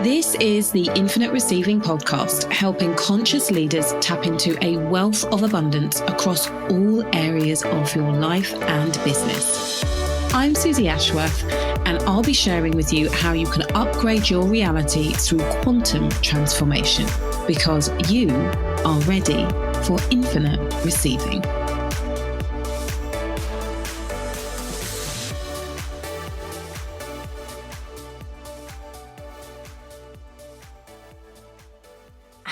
This is the Infinite Receiving podcast, helping conscious leaders tap into a wealth of abundance across all areas of your life and business. I'm Susie Ashworth, and I'll be sharing with you how you can upgrade your reality through quantum transformation, because you are ready for infinite receiving.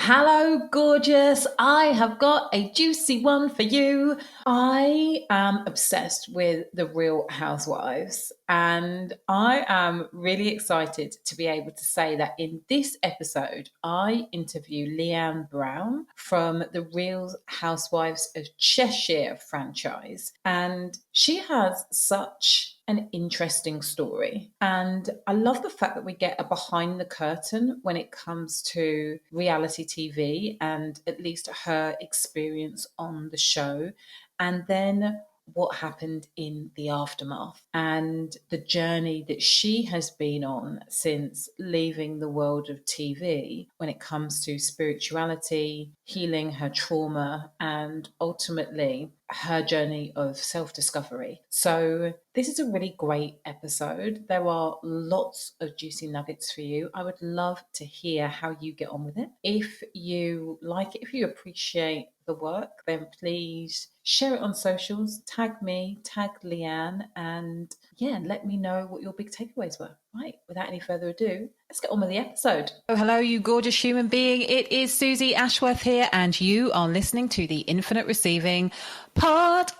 Hello, gorgeous. I have got a juicy one for you. I am obsessed with The Real Housewives, and I am really excited to be able to say that in this episode, I interview Leanne Brown from The Real Housewives of Cheshire franchise, and she has such an interesting story. And I love the fact that we get a behind the curtain when it comes to reality TV and at least her experience on the show. And then what happened in the aftermath and the journey that she has been on since leaving the world of TV when it comes to spirituality, healing her trauma, and ultimately her journey of self-discovery. So this is a really great episode. There are lots of juicy nuggets for you. I would love to hear how you get on with it. If you like it, if you appreciate the work, then please share it on socials, tag me, tag Leanne, and let me know what your big takeaways were. Right, without any further ado, let's get on with the episode. Oh, hello, you gorgeous human being. It is Susie Ashworth here, and you are listening to the Infinite Receiving podcast.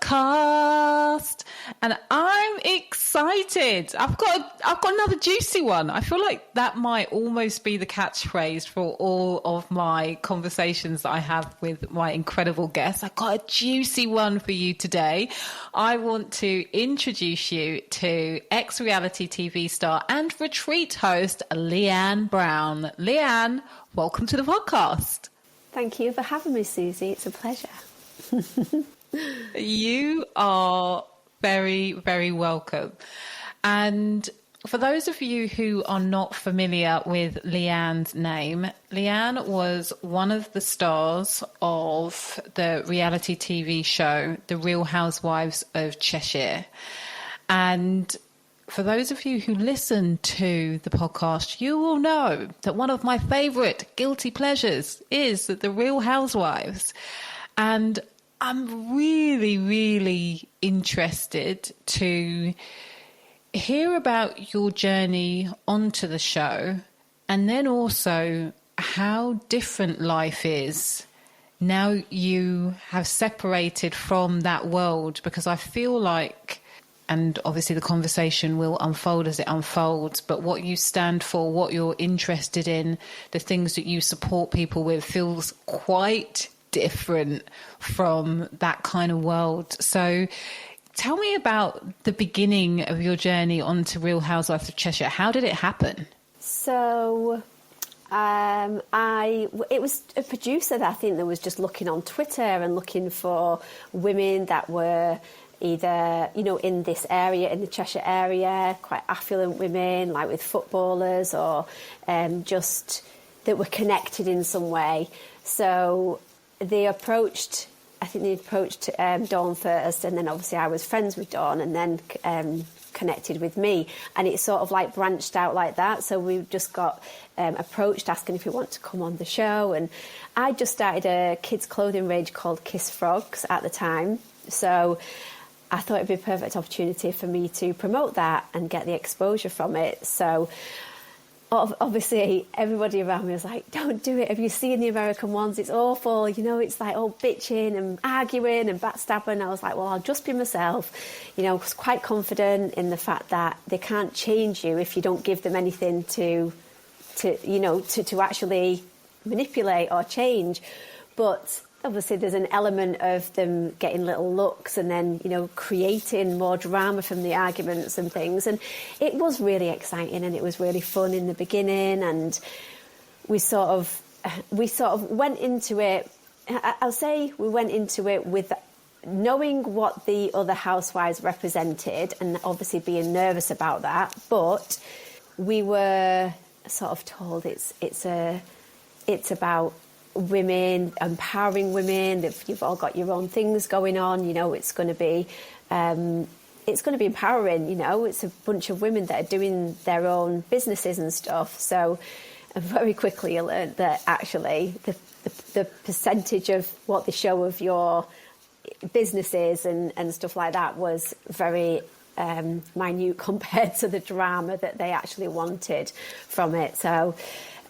And I'm excited. I've got another juicy one. I feel like that might almost be the catchphrase for all of my conversations that I have with my incredible guests. I've got a juicy one for you today. I want to introduce you to ex-reality TV star and retreat host Leanne Brown. Leanne, welcome to the podcast. Thank you for having me, Susie. It's a pleasure. You are very, very welcome. And for those of you who are not familiar with Leanne's name, Leanne was one of the stars of the reality TV show, The Real Housewives of Cheshire. And for those of you who listen to the podcast, you will know that one of my favorite guilty pleasures is The Real Housewives. And I'm really, really interested to hear about your journey onto the show, and then also how different life is now you have separated from that world, because I feel like, and obviously the conversation will unfold as it unfolds, but what you stand for, what you're interested in, the things that you support people with feels quite different from that kind of world. So tell me about the beginning of your journey onto Real Housewives of Cheshire. How did it happen? So it was a producer that I think that was just looking on Twitter and looking for women that were either, in this area, in the Cheshire area, quite affluent women, like with footballers, or just that were connected in some way. So they approached Dawn first, and then obviously I was friends with Dawn, and then connected with me, and it sort of like branched out like that. So we just got approached asking if we want to come on the show, and I just started a kids clothing range called Kiss Frogs at the time. So I thought it'd be a perfect opportunity for me to promote that and get the exposure from it. So obviously everybody around me was like, don't do it. Have you seen the American ones? It's awful. It's like all bitching and arguing and backstabbing. I was like, well, I'll just be myself. I was quite confident in the fact that they can't change you if you don't give them anything to actually manipulate or change. But obviously there's an element of them getting little looks and then, creating more drama from the arguments and things. And it was really exciting and it was really fun in the beginning. And we sort of went into it. I'll say we went into it with knowing what the other housewives represented and obviously being nervous about that. But we were sort of told it's about women, empowering women. If you've all got your own things going on, you know, it's going to be empowering. You know, it's a bunch of women that are doing their own businesses and stuff. So very quickly I learned that actually the percentage of what they show of your businesses and stuff like that was very minute compared to the drama that they actually wanted from it. So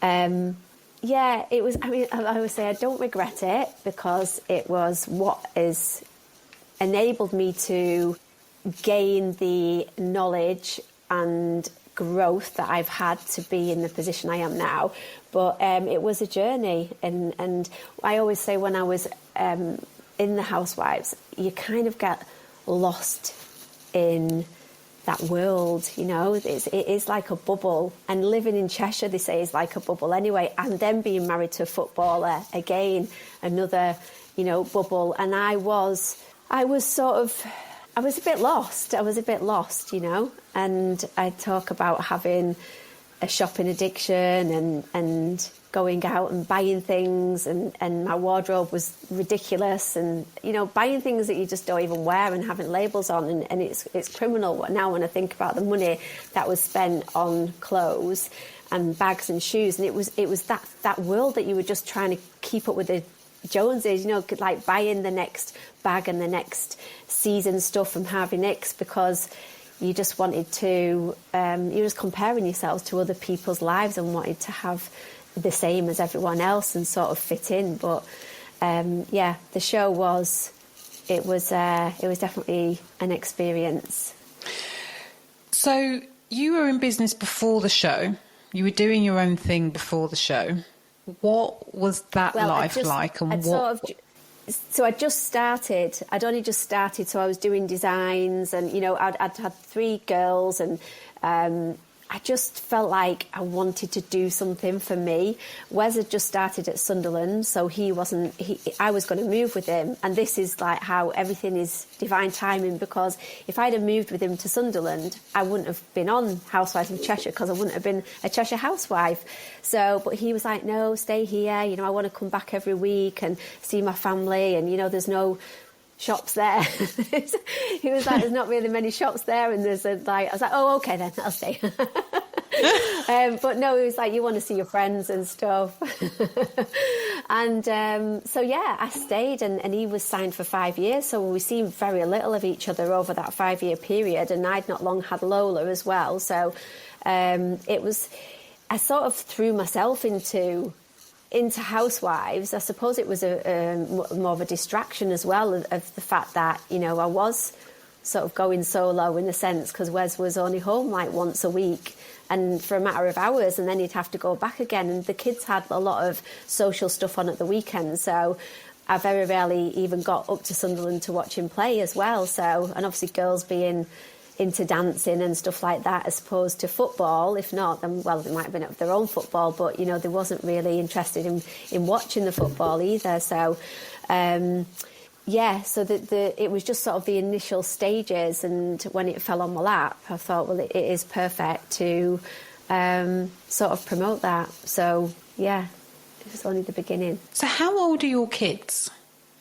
it was, I mean, I would say I don't regret it, because it was what has enabled me to gain the knowledge and growth that I've had to be in the position I am now. But it was a journey, and I always say when I was in the Housewives, you kind of get lost in that world, you know. It is like a bubble, and living in Cheshire, they say, is like a bubble anyway, and then being married to a footballer, again, another, you know, bubble. And I was a bit lost, you know. And I talk about having a shopping addiction and going out and buying things, and my wardrobe was ridiculous, and, you know, buying things that you just don't even wear and having labels on, and it's criminal now when I think about the money that was spent on clothes and bags and shoes. And it was that world that you were just trying to keep up with the Joneses, you know, like buying the next bag and the next season stuff from Harvey Nicks, because you just wanted to, you're just comparing yourselves to other people's lives and wanted to have the same as everyone else and sort of fit in. But the show was definitely an experience. So you were in business before the show. You were doing your own thing before the show. What was that life like? And So I'd just started. I'd only just started, so I was doing designs, and, you know, I'd had 3 girls, and I just felt like I wanted to do something for me. Wes had just started at Sunderland, so I was going to move with him. And this is like how everything is divine timing, because if I'd have moved with him to Sunderland, I wouldn't have been on Housewives of Cheshire, because I wouldn't have been a Cheshire housewife. So, but he was like, no, stay here. You know, I want to come back every week and see my family. And, you know, there's no shops there. He was like, there's not really many shops there, and I was like, oh, okay then, I'll stay. But no, he was like, you want to see your friends and stuff. And so I stayed, and he was signed for 5 years, so we seen very little of each other over that 5-year period, and I'd not long had Lola as well. So I sort of threw myself into Housewives. I suppose it was more of a distraction as well of the fact that, you know, I was sort of going solo in a sense, because Wes was only home like once a week and for a matter of hours, and then he'd have to go back again, and the kids had a lot of social stuff on at the weekend, so I very rarely even got up to Sunderland to watch him play as well. So, and obviously girls being into dancing and stuff like that as opposed to football. If not, then, well, they might have been up their own football, but, you know, they wasn't really interested in watching the football either. So, so it was just sort of the initial stages, and when it fell on my lap, I thought, well, it is perfect to sort of promote that. So, it was only the beginning. So how old are your kids?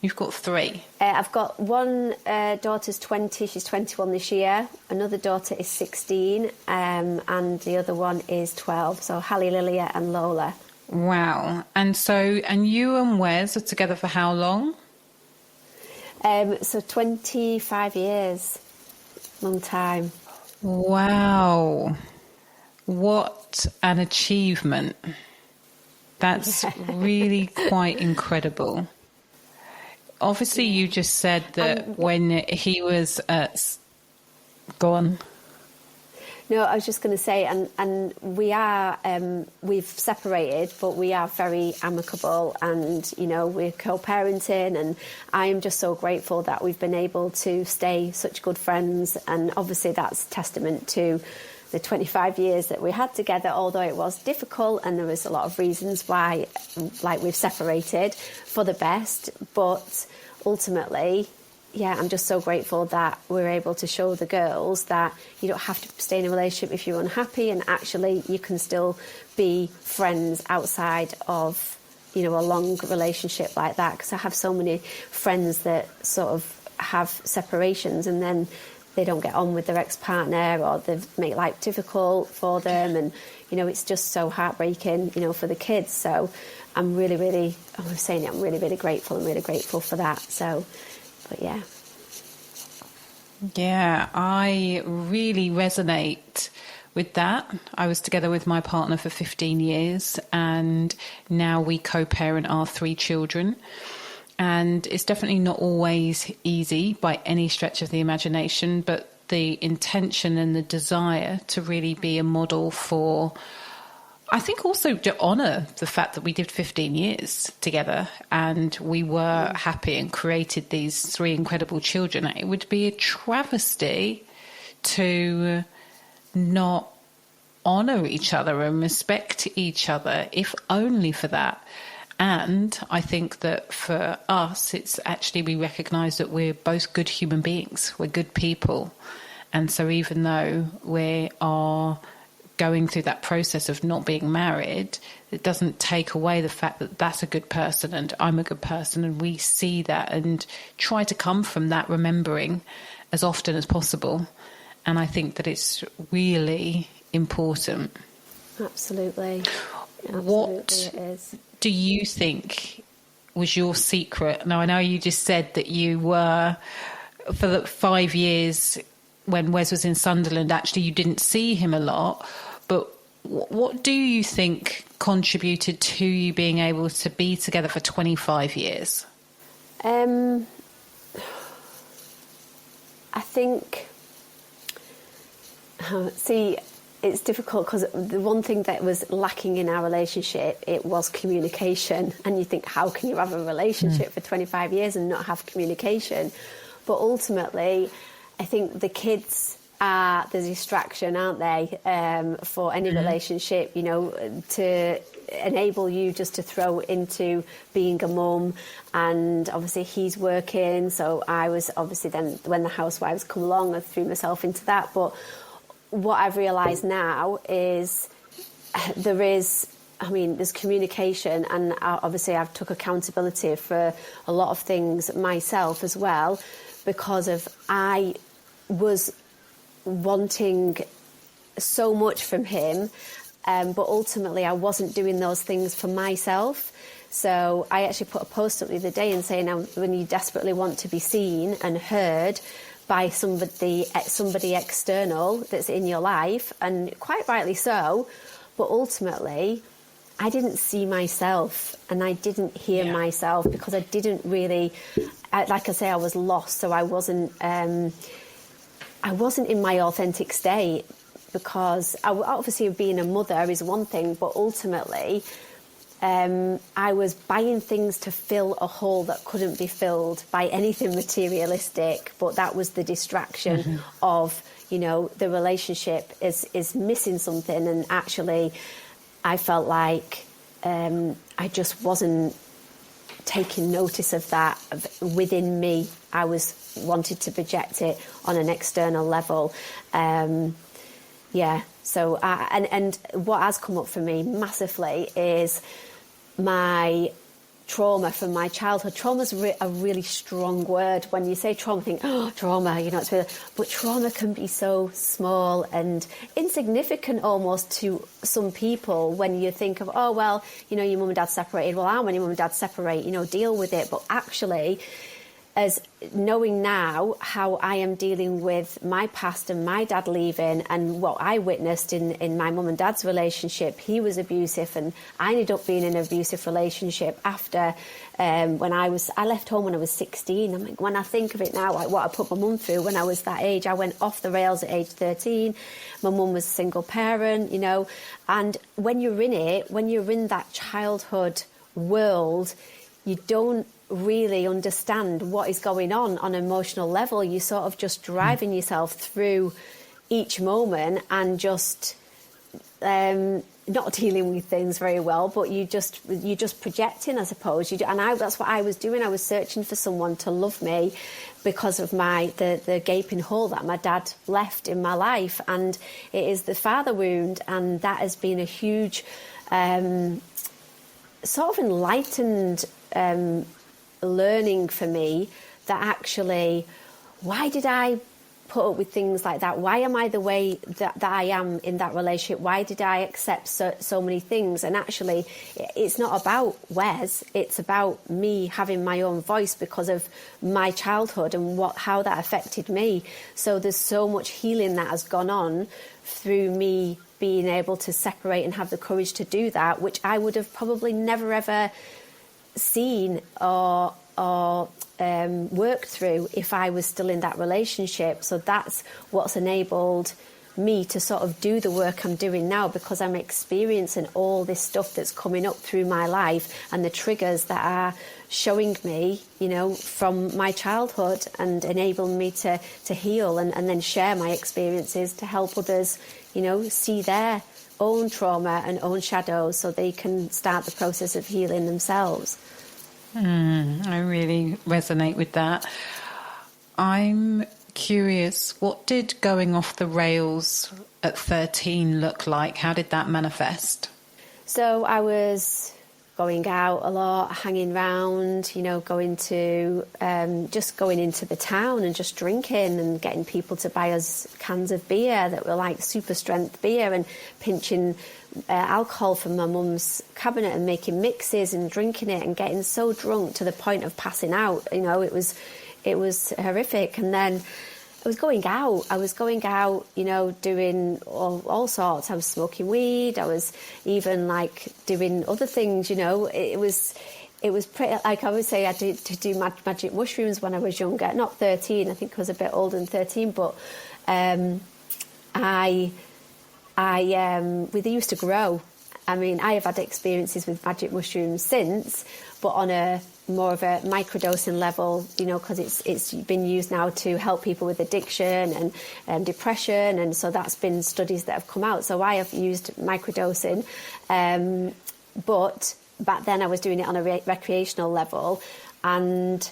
You've got 3. I've got one daughter's 20, she's 21 this year. Another daughter is 16, and the other one is 12. So Hallie, Lilia and Lola. Wow. And you and Wes are together for how long? So 25 years. Long time. Wow. What an achievement. That's really quite incredible. Obviously, you just said that when he was go on. No, I was just going to say, and we are, we've separated, but we are very amicable, and, you know, we're co-parenting, and I am just so grateful that we've been able to stay such good friends, and obviously that's testament to the 25 years that we had together, although it was difficult and there was a lot of reasons why, like, we've separated for the best, but ultimately, I'm just so grateful that we're able to show the girls that you don't have to stay in a relationship if you're unhappy, and actually you can still be friends outside of, you know, a long relationship like that. Because I have so many friends that sort of have separations and then they don't get on with their ex-partner, or they make life difficult for them, and you know, it's just so heartbreaking, you know, for the kids. So I'm really, really, I'm saying it, I'm really, really grateful. I'm really grateful for that. So, but yeah. Yeah, I really resonate with that. I was together with my partner for 15 years, and now we co-parent our 3 children. And it's definitely not always easy by any stretch of the imagination, but the intention and the desire to really be a model for, I think, also to honour the fact that we did 15 years together and we were happy and created these 3 incredible children. It would be a travesty to not honour each other and respect each other, if only for that. And I think that for us, it's actually, we recognise that we're both good human beings. We're good people. And so even though we are going through that process of not being married, it doesn't take away the fact that that's a good person and I'm a good person, and we see that and try to come from that remembering as often as possible. And I think that it's really important. Absolutely. What it is. Do you think was your secret? Now, I know you just said that you were, for the 5 years when Wes was in Sunderland, actually you didn't see him a lot, but what do you think contributed to you being able to be together for 25 years? I think, see, it's difficult because the one thing that was lacking in our relationship, it was communication. And you think, how can you have a relationship for 25 years and not have communication? But ultimately, I think the kids are the distraction, aren't they, for any relationship, you know, to enable you just to throw into being a mum. And obviously he's working, so I was obviously then, when the housewives come along, I threw myself into that. But what I've realised now is there's communication, and obviously I've took accountability for a lot of things myself as well, because of I was wanting so much from him, but ultimately I wasn't doing those things for myself. So I actually put a post up the other day and saying, when you desperately want to be seen and heard by somebody external that's in your life, and quite rightly so, but ultimately I didn't see myself and I didn't hear myself, because I didn't really, like I say, I was lost. So I wasn't in my authentic state, because obviously being a mother is one thing, but ultimately I was buying things to fill a hole that couldn't be filled by anything materialistic. But that was the distraction of, you know, the relationship is missing something. And actually I felt like I just wasn't taking notice of that within me. I wanted to project it on an external level. So and what has come up for me massively is my trauma from my childhood. Trauma's a really strong word. When you say trauma, think, oh, trauma, you know, it's really, but trauma can be so small and insignificant almost to some people when you think of, oh, well, you know, your mum and dad separated. Well, how many mum and dad separate? You know, deal with it. But actually, as knowing now how I am dealing with my past and my dad leaving, and what I witnessed in my mum and dad's relationship, he was abusive, and I ended up being in an abusive relationship after when I left home when I was 16. I mean, when I think of it now, like what I put my mum through when I was that age, I went off the rails at age 13. My mum was a single parent, you know, and when you're in that childhood world, you don't really understand what is going on an emotional level. You're sort of just driving yourself through each moment and just not dealing with things very well, but you're just projecting, I suppose. That's what I was doing. I was searching for someone to love me because of the gaping hole that my dad left in my life, and it is the father wound, and that has been a huge sort of enlightened learning for me, that actually, why did I put up with things like that? Why am I the way that I am in that relationship? Why did I accept so many things? And actually, it's not about Wes, it's about me having my own voice because of my childhood and how that affected me. So there's so much healing that has gone on through me being able to separate and have the courage to do that, which I would have probably never ever seen or worked through if I was still in that relationship. So that's what's enabled me to sort of do the work I'm doing now, because I'm experiencing all this stuff that's coming up through my life and the triggers that are showing me, from my childhood, and enabling me to heal and then share my experiences to help others, see their own trauma and own shadows so they can start the process of healing themselves. I really resonate with that. I'm curious, what did going off the rails at 13 look like? How did that manifest? So I was going out a lot, hanging around, going to just going into the town and just drinking and getting people to buy us cans of beer that were like super strength beer, and pinching alcohol from my mum's cabinet and making mixes and drinking it and getting so drunk to the point of passing out. It was horrific. And then I was going out, doing all sorts. I was smoking weed. I was even doing other things, It was pretty, I would say I did to do magic mushrooms when I was younger. Not 13, I think I was a bit older than 13, but they used to grow. I mean, I have had experiences with magic mushrooms since, but on a more of a microdosing level, because it's been used now to help people with addiction and depression, and so that's been studies that have come out. So I have used microdosing, but back then I was doing it on a recreational level, and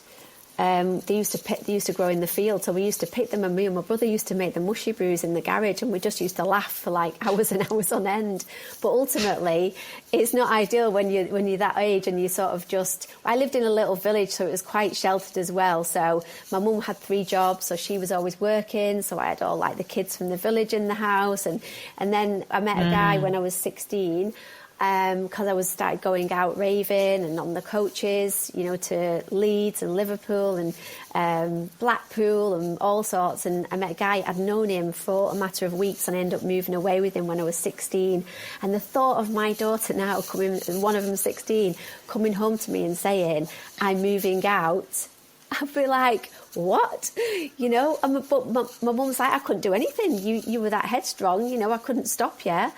they used to grow in the field, so we used to pick them, and me and my brother used to make the mushy brews in the garage, and we just used to laugh for hours and hours on end. But ultimately, it's not ideal when you're that age, and you sort of just. I lived in a little village, so it was quite sheltered as well. So my mum had 3 jobs, so she was always working. So I had all the kids from the village in the house, and then I met a guy when I was 16. Because I started going out raving and on the coaches, to Leeds and Liverpool and Blackpool and all sorts. And I met a guy, I'd known him for a matter of weeks, and I ended up moving away with him when I was 16. And the thought of my daughter now, one of them 16, coming home to me and saying, I'm moving out, I'd be like, what? But my mum's like, I couldn't do anything. You were that headstrong, I couldn't stop you.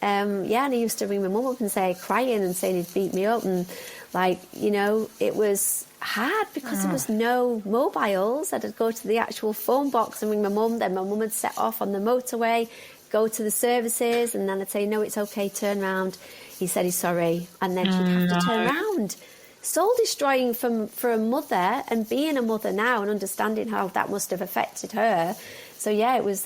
And he used to ring my mum up and say, crying and saying he'd beat me up, and it was hard because there was no mobiles. I'd go to the actual phone box and ring my mum, then my mum would set off on the motorway, go to the services, and then I'd say, no, it's okay, turn round. He said he's sorry, and then she'd have to turn round. Soul destroying for a mother, and being a mother now and understanding how that must have affected her. So it was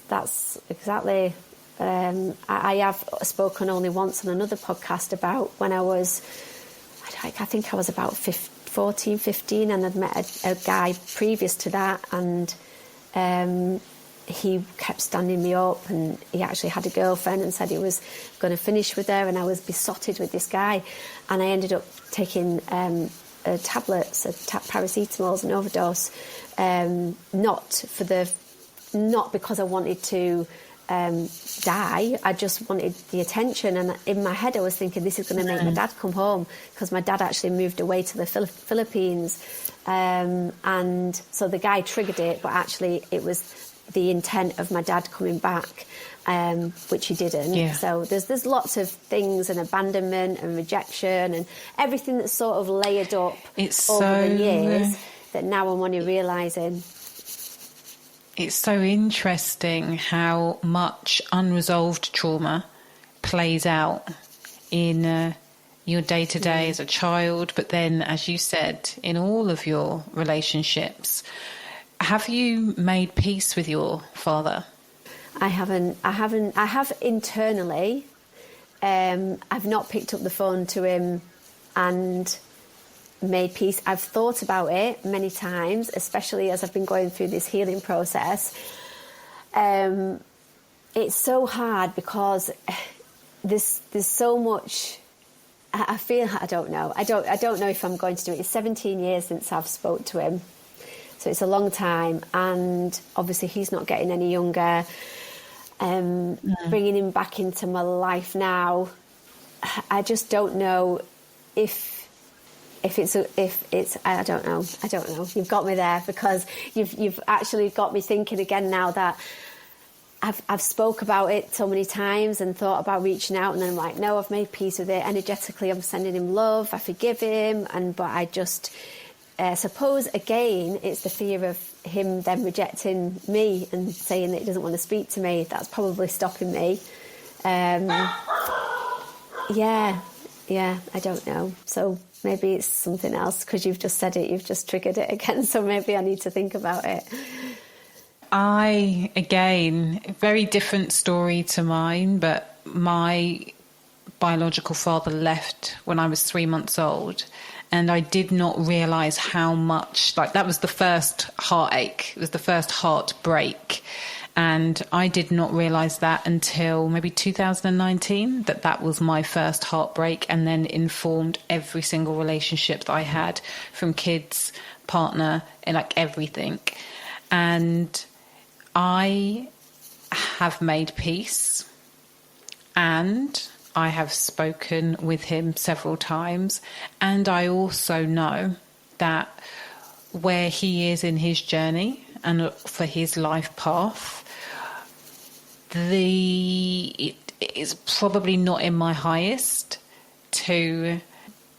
that's exactly. I have spoken only once on another podcast about when I was, I think I was about 14, 15, and I'd met a guy previous to that, and he kept standing me up, and he actually had a girlfriend and said he was going to finish with her, and I was besotted with this guy, and I ended up taking tablets, paracetamols, and overdose, not because I wanted to die. I just wanted the attention, and in my head I was thinking this is going to make my dad come home, because my dad actually moved away to the Philippines, and so the guy triggered it, but actually it was the intent of my dad coming back, which he didn't. So there's lots of things, and abandonment and rejection and everything that's sort of layered up over the years that now I'm only realising. It's so interesting how much unresolved trauma plays out in your day-to-day as a child, but then, as you said, in all of your relationships. Have you made peace with your father? I haven't. I have internally. I've not picked up the phone to him and made peace. I've thought about it many times, especially as I've been going through this healing process. It's so hard because there's so much. I feel, I don't know. I don't know if I'm going to do it. It's 17 years since I've spoke to him, so it's a long time, and obviously he's not getting any younger. Bringing him back into my life now, I just don't know if it's I don't know. You've got me there, because you've actually got me thinking again now that I've spoke about it so many times and thought about reaching out, and then I'm like, no, I've made peace with it. Energetically, I'm sending him love. I forgive him, but I just suppose again it's the fear of him then rejecting me and saying that he doesn't want to speak to me. That's probably stopping me. Yeah, I don't know. So maybe it's something else, because you've just said it, you've just triggered it again. So maybe I need to think about it. Again, very different story to mine, but my biological father left when I was 3 months old. And I did not realise how much, like, that was the first heartache. It was the first heartbreak. And I did not realise that until maybe 2019, that was my first heartbreak, and then informed every single relationship that I had, from kids, partner, and like everything. And I have made peace, and I have spoken with him several times, and I also know that where he is in his journey and for his life path, it is probably not in my highest to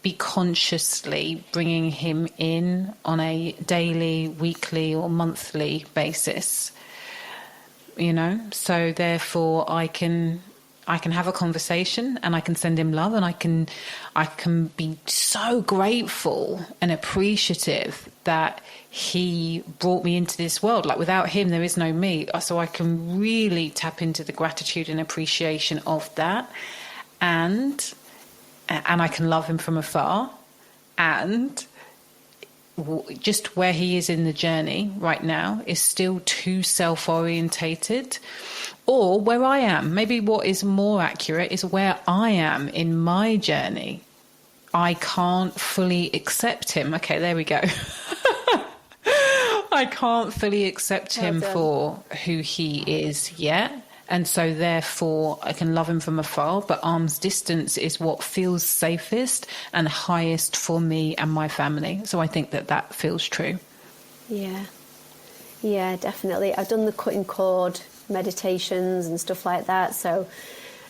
be consciously bringing him in on a daily, weekly or monthly basis, so therefore I can have a conversation, and I can send him love, and I can be so grateful and appreciative that he brought me into this world. Like, without him, there is no me. So I can really tap into the gratitude and appreciation of that. And I can love him from afar. And just where he is in the journey right now is still too self-orientated. Or where I am, maybe what is more accurate is where I am in my journey. I can't fully accept him. Okay, there we go. I can't fully accept him for who he is yet. And so therefore I can love him from afar, but arm's distance is what feels safest and highest for me and my family. So I think that feels true. Yeah, definitely. I've done the cutting cord meditations and stuff like that. So,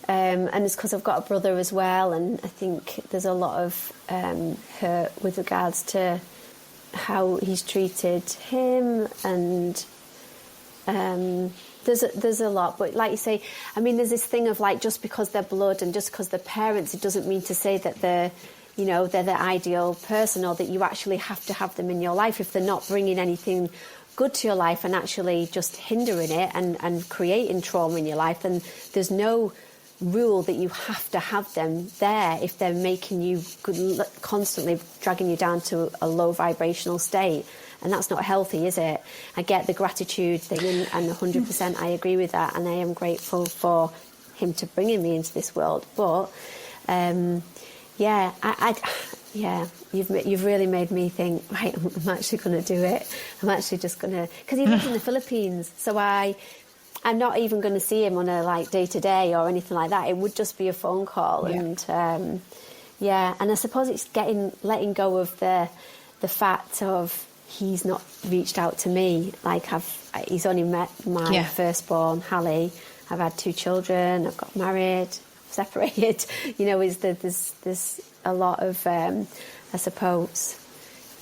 and it's because I've got a brother as well, and I think there's a lot of hurt with regards to how he's treated him, and there's a lot. But like you say, I mean, there's this thing of like, just because they're blood and just because they're parents, it doesn't mean to say that they're the ideal person, or that you actually have to have them in your life if they're not bringing anything good to your life and actually just hindering it and creating trauma in your life. And there's no rule that you have to have them there if they're making you constantly dragging you down to a low vibrational state. And that's not healthy, is it? I get the gratitude thing, and 100% I agree with that, and I am grateful for him to bringing me into this world. But you've really made me think, right, I'm actually going to do it. I'm actually just going to, because he lives in the Philippines, so I'm not even going to see him on a like day-to-day or anything like that. It would just be a phone call. And and I suppose it's letting go of the fact of he's not reached out to me. Like, he's only met my firstborn, Hallie. I've had 2 children. I've got married, separated. There's a lot of, I suppose,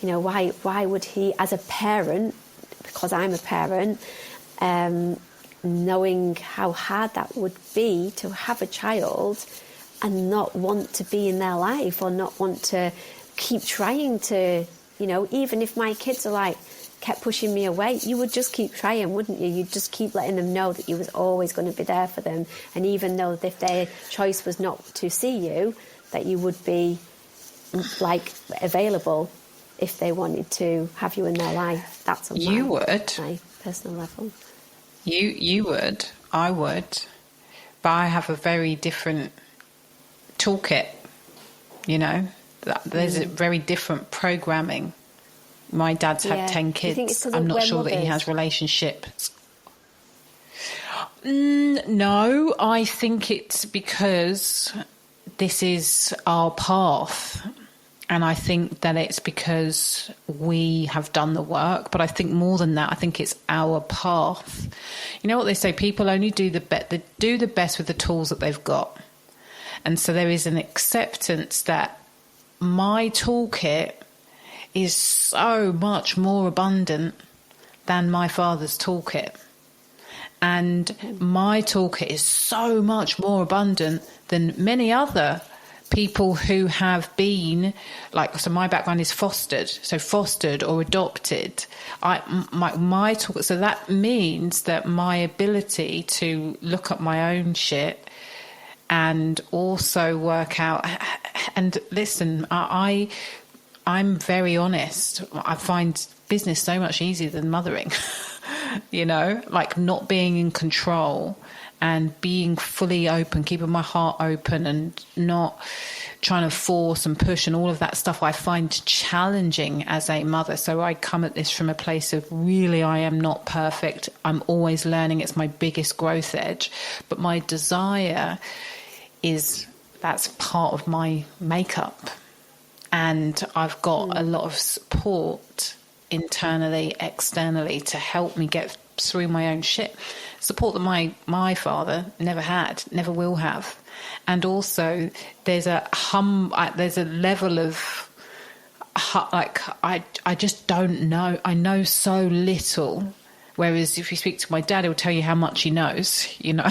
why would he, as a parent, because I'm a parent, knowing how hard that would be to have a child and not want to be in their life, or not want to keep trying to, you know, even if my kids are like, kept pushing me away, you would just keep trying, wouldn't you? You'd just keep letting them know that you was always going to be there for them. And even though if their choice was not to see you, that you would be like available if they wanted to have you in their life. That's on my personal level. You would, I would, but I have a very different toolkit, you know. There's a very different programming. My dad's had 10 kids. I'm not sure that he has relationships. No, I think it's because this is our path. And I think that it's because we have done the work. But I think more than that, I think it's our path. You know what they say? People only do the best with the tools that they've got. And so there is an acceptance that my toolkit is so much more abundant than my father's toolkit. And my toolkit is so much more abundant than many other people who have been, like, so my background is fostered or adopted. My toolkit, so that means that my ability to look at my own shit and also work out, and listen, I'm very honest. I find business so much easier than mothering, you know, like not being in control and being fully open, keeping my heart open and not trying to force and push and all of that stuff I find challenging as a mother. So I come at this from a place of really, I am not perfect. I'm always learning. It's my biggest growth edge. But my desire is, that's part of my makeup. And I've got a lot of support internally, externally to help me get through my own shit. Support that my father never had, never will have. And also there's a level of like I just don't know. I know so little. Whereas if you speak to my dad, he'll tell you how much he knows, you know.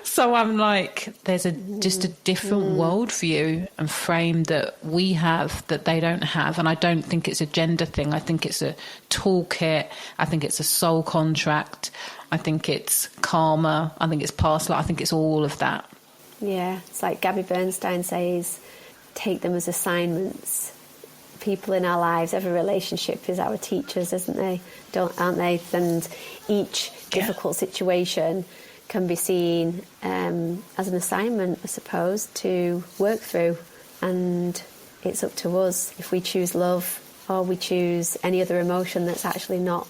So I'm like, there's just a different worldview and frame that we have that they don't have. And I don't think it's a gender thing. I think it's a toolkit. I think it's a soul contract. I think it's karma. I think it's past life. I think it's all of that. Yeah, it's like Gabby Bernstein says, take them as assignments. People in our lives, every relationship is our teachers, aren't they? And each difficult situation can be seen as an assignment, I suppose, to work through. And it's up to us if we choose love or we choose any other emotion that's actually not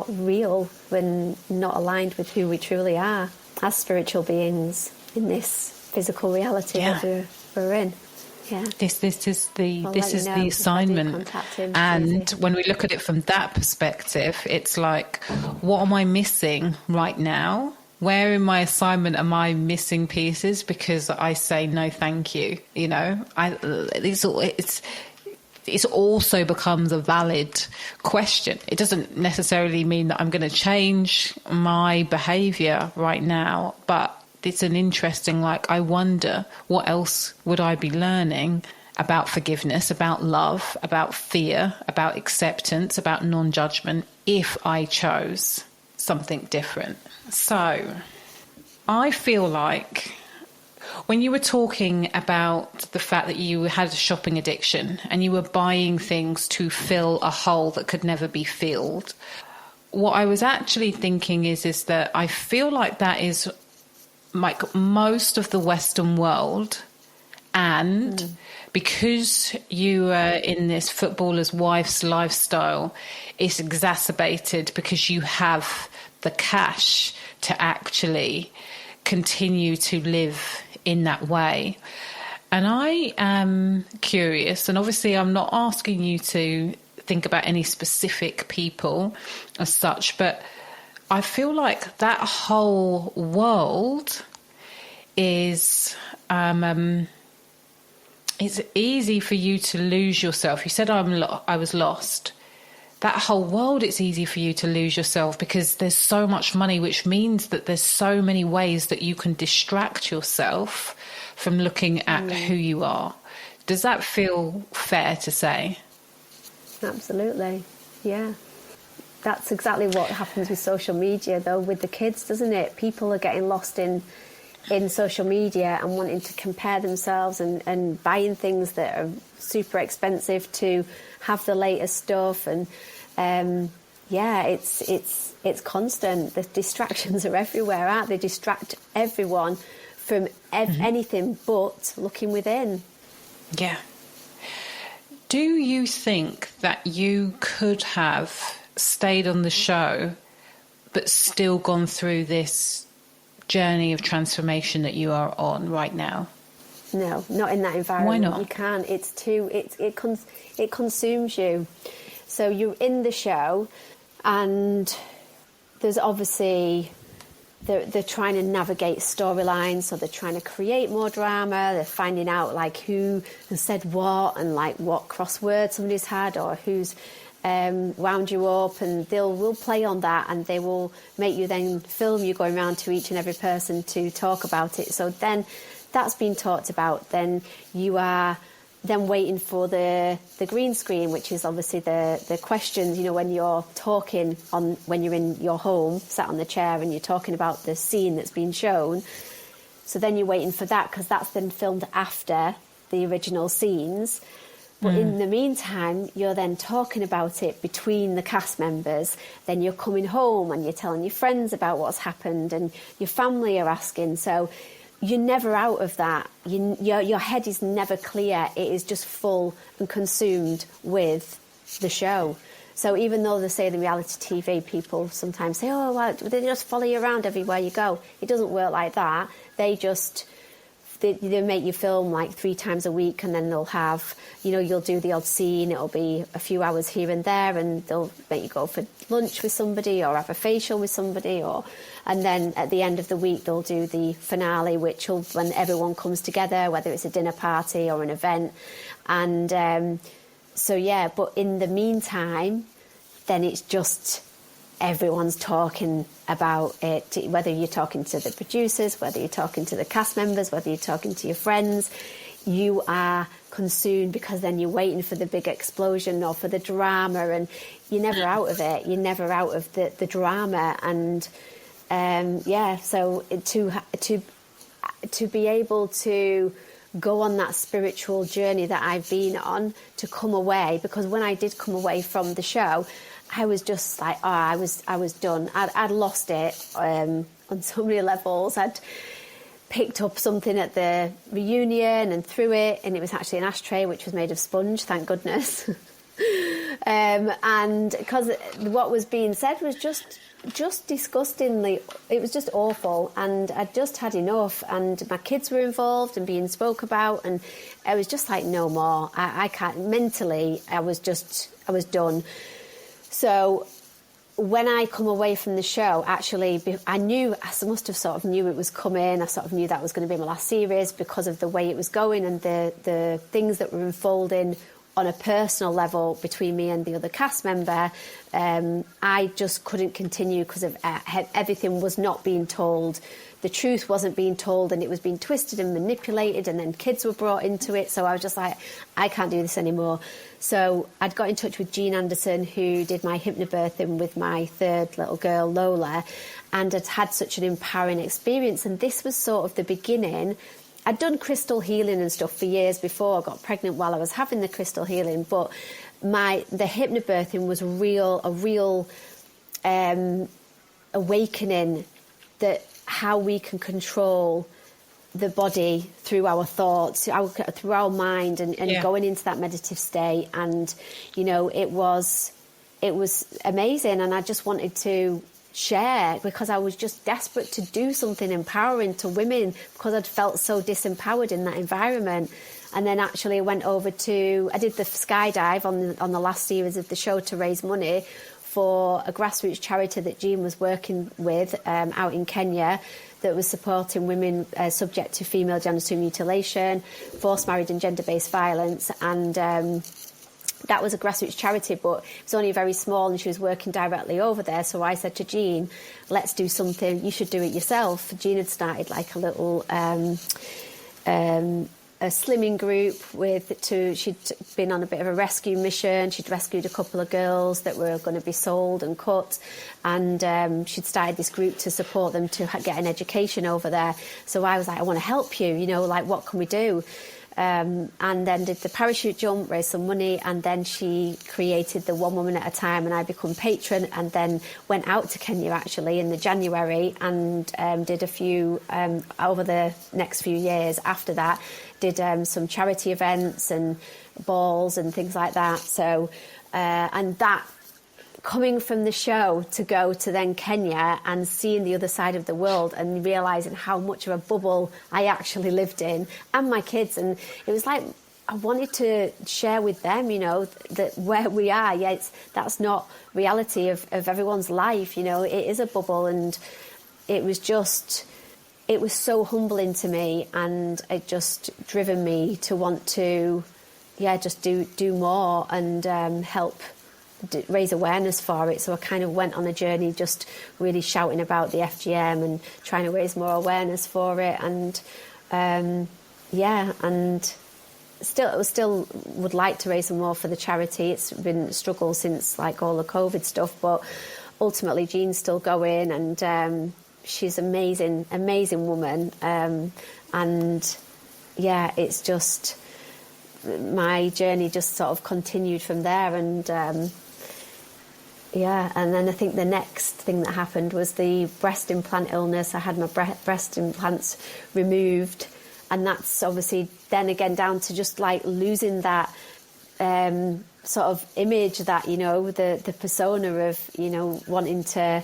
real, when not aligned with who we truly are as spiritual beings in this physical reality that we're in. Yeah. This is the assignment. And when we look at it from that perspective, it's like, what am I missing right now? Where in my assignment am I missing pieces because I say no thank you? You know, it also becomes a valid question. It doesn't necessarily mean that I'm going to change my behavior right now, but it's an interesting, like, I wonder what else would I be learning about forgiveness, about love, about fear, about acceptance, about non-judgment if I chose something different. So I feel like when you were talking about the fact that you had a shopping addiction and you were buying things to fill a hole that could never be filled, what I was actually thinking is that I feel like that is like most of the Western world. And because you are in this footballer's wife's lifestyle, it's exacerbated because you have the cash to actually continue to live in that way. And I am curious, and obviously I'm not asking you to think about any specific people as such, but I feel like that whole world is it's easy for you to lose yourself. You said I was lost, that whole world, it's easy for you to lose yourself because there's so much money, which means that there's so many ways that you can distract yourself from looking at who you are. Does that feel fair to say? Absolutely, yeah. That's exactly what happens with social media, though, with the kids, doesn't it? People are getting lost in social media and wanting to compare themselves and buying things that are super expensive to have the latest stuff. And it's constant. The distractions are everywhere, aren't they? Distract everyone from anything but looking within. Yeah. Do you think that you could have stayed on the show but still gone through this journey of transformation that you are on right now? No, not in that environment. Why not? You can't. It's too. It consumes you. So you're in the show, and there's obviously they're trying to navigate storylines, so they're trying to create more drama. They're finding out like who has said what and like what crossword somebody's had or who's wound you up, and will play on that, and they will make you then film you going around to each and every person to talk about it. So then that's been talked about. Then you are then waiting for the green screen, which is obviously the questions, you know, when you're talking when you're in your home, sat on the chair, and you're talking about the scene that's been shown. So then you're waiting for that because that's been filmed after the original scenes. But in the meantime, you're then talking about it between the cast members. Then you're coming home and you're telling your friends about what's happened, and your family are asking. So you're never out of that. Your head is never clear. It is just full and consumed with the show. So even though they say the reality TV, people sometimes say, oh, well, they just follow you around everywhere you go. It doesn't work like that. They make you film like 3 times a week, and then they'll have, you know, you'll do the odd scene. It'll be a few hours here and there, and they'll make you go for lunch with somebody or have a facial with somebody, and then at the end of the week they'll do the finale, which will when everyone comes together, whether it's a dinner party or an event. And but in the meantime, then it's just everyone's talking about it, whether you're talking to the producers, whether you're talking to the cast members, whether you're talking to your friends. You are consumed because then you're waiting for the big explosion or for the drama, and you're never out of it. You're never out of the drama. And so to be able to go on that spiritual journey that I've been on, to come away, because when I did come away from the show, I was just like, I was done. I'd lost it on so many levels. I'd picked up something at the reunion and threw it, and it was actually an ashtray which was made of sponge, thank goodness. And because what was being said was just disgustingly, it was just awful, and I'd just had enough, and my kids were involved and being spoke about, and I was just like, no more. I can't. Mentally, I was done. So when I come away from the show, actually, I must have sort of knew it was coming. I sort of knew that was going to be my last series because of the way it was going and the things that were unfolding on a personal level between me and the other cast member. I just couldn't continue because of everything was not being told. The truth wasn't being told, and it was being twisted and manipulated, and then kids were brought into it. So I was just like, I can't do this anymore. So I'd got in touch with Jean Anderson, who did my hypnobirthing with my third little girl, Lola, and had had such an empowering experience. And this was sort of the beginning. I'd done crystal healing and stuff for years before. I got pregnant while I was having the crystal healing, but the hypnobirthing was a real awakening that how we can control the body through our thoughts, through our mind, and going into that meditative state. And you know, it was amazing, and I just wanted to share because I was just desperate to do something empowering to women because I'd felt so disempowered in that environment. And then actually I did the skydive on the last series of the show to raise money for a grassroots charity that Jean was working with out in Kenya that was supporting women subject to female genital mutilation, forced marriage and gender-based violence. And that was a grassroots charity, but it was only very small and she was working directly over there. So I said to Jean, let's do something, you should do it yourself. Jean had started like a little a slimming group she'd been on a bit of a rescue mission. She'd rescued a couple of girls that were going to be sold and cut, and she'd started this group to support them to get an education over there. So I was like, I want to help you, like, what can we do? And then did the parachute jump, raised some money, and then she created the One Woman at a Time, and I become patron, and then went out to Kenya actually in the January and did a few over the next few years after that, did some charity events and balls and things like that. So and that, coming from the show to go to then Kenya and seeing the other side of the world and realising how much of a bubble I actually lived in, and my kids, and it was like I wanted to share with them, that where we are, that's not reality of everyone's life, it is a bubble. And it was so humbling to me, and it just driven me to want to just do more and help raise awareness for it. So I kind of went on a journey just really shouting about the FGM and trying to raise more awareness for it, and and still would like to raise some more for the charity. It's been a struggle since like all the COVID stuff, but ultimately Jean's still going, and she's amazing woman, and it's just my journey just sort of continued from there. And and then I think the next thing that happened was the breast implant illness. I had my breast implants removed, and that's obviously then again down to just like losing that sort of image that, the persona of, wanting to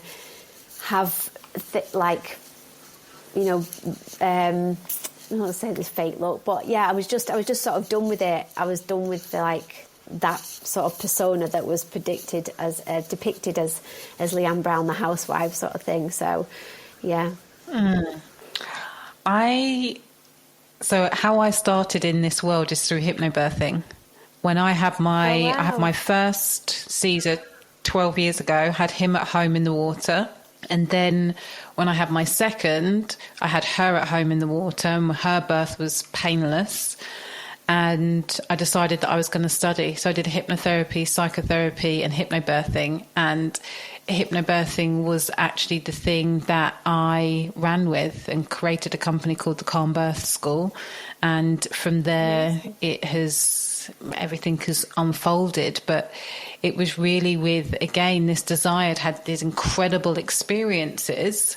have I don't want to say this fake look, but I was just sort of done with it. I was done with that sort of persona that was depicted as Leanne Brown, the housewife sort of thing. So, So how I started in this world is through hypnobirthing. When I had I had my first Caesar 12 years ago, had him at home in the water. And then when I had my second, I had her at home in the water, and her birth was painless. And I decided that I was going to study. So I did hypnotherapy, psychotherapy, and hypnobirthing. And hypnobirthing was actually the thing that I ran with, and created a company called the Calm Birth School. And from there, everything has unfolded. But it was really with, again, this desire. I'd had these incredible experiences,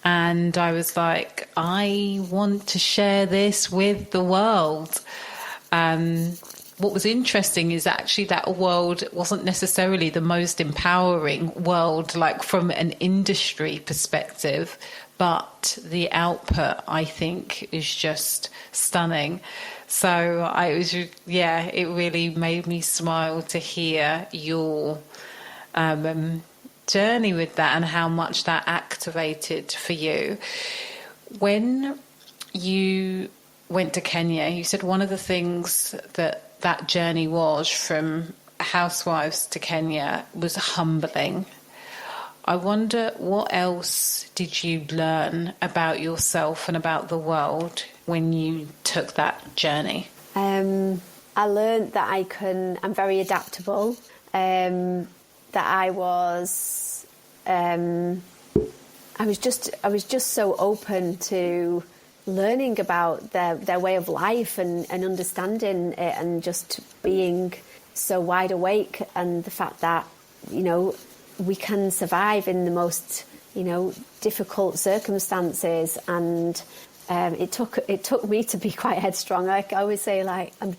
and I was like, I want to share this with the world. What was interesting is actually that world wasn't necessarily the most empowering world, like from an industry perspective, but the output, I think, is just stunning. So it really made me smile to hear your journey with that and how much that activated for you. When you went to Kenya, you said one of the things that journey was from housewives to Kenya was humbling. I wonder, what else did you learn about yourself and about the world when you took that journey? I learned that I'm very adaptable, that I was just so open to learning about their way of life and understanding it, and just being so wide awake, and the fact that, we can survive in the most, difficult circumstances. And it took me to be quite headstrong. Like I always say,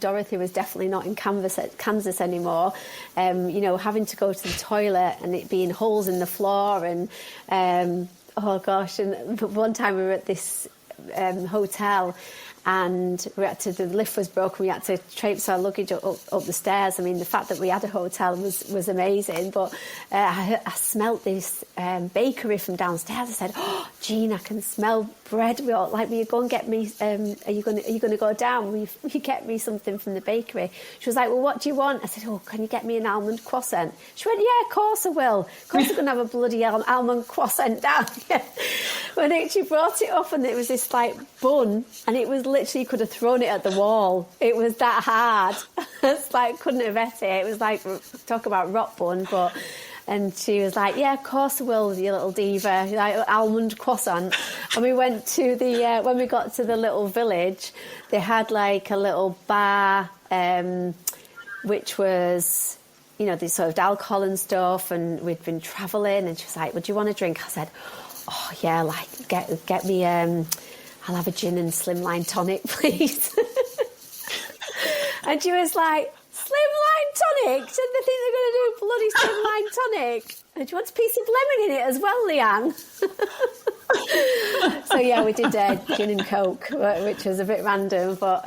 Dorothy was definitely not in Kansas anymore. Having to go to the toilet and it being holes in the floor, and oh gosh. And one time we were at this hotel, and the lift was broken. We had to traipse our luggage up the stairs. I mean, the fact that we had a hotel was amazing. But I smelt this bakery from downstairs. I said, "Oh, Jean, I can smell bread. We all like, will you go and get me, are you going to go down? Will you get me something from the bakery? She was like, well, what do you want? I said, oh, can you get me an almond croissant? She went, yeah, of course I will. Of course I'm going to have a bloody almond croissant down here. When she brought it up and it was this like bun, and it was literally, you could have thrown it at the wall. It was that hard. It's like, couldn't have ate it. It was like, talk about rot bun, but... And she was like, yeah, of course I will, you little diva, like almond croissant. And we went to the, when we got to the little village, they had like a little bar, which was, you know, they served alcohol and stuff, and we'd been travelling, and she was like, would you want a drink? I said, oh, yeah, like, get me, I'll have a gin and slimline tonic, please. And she was like, slimline tonic? So they think they're going to do bloody slimline tonic? And do you want a piece of lemon in it as well, Leanne? So yeah, we did gin and coke, which was a bit random, but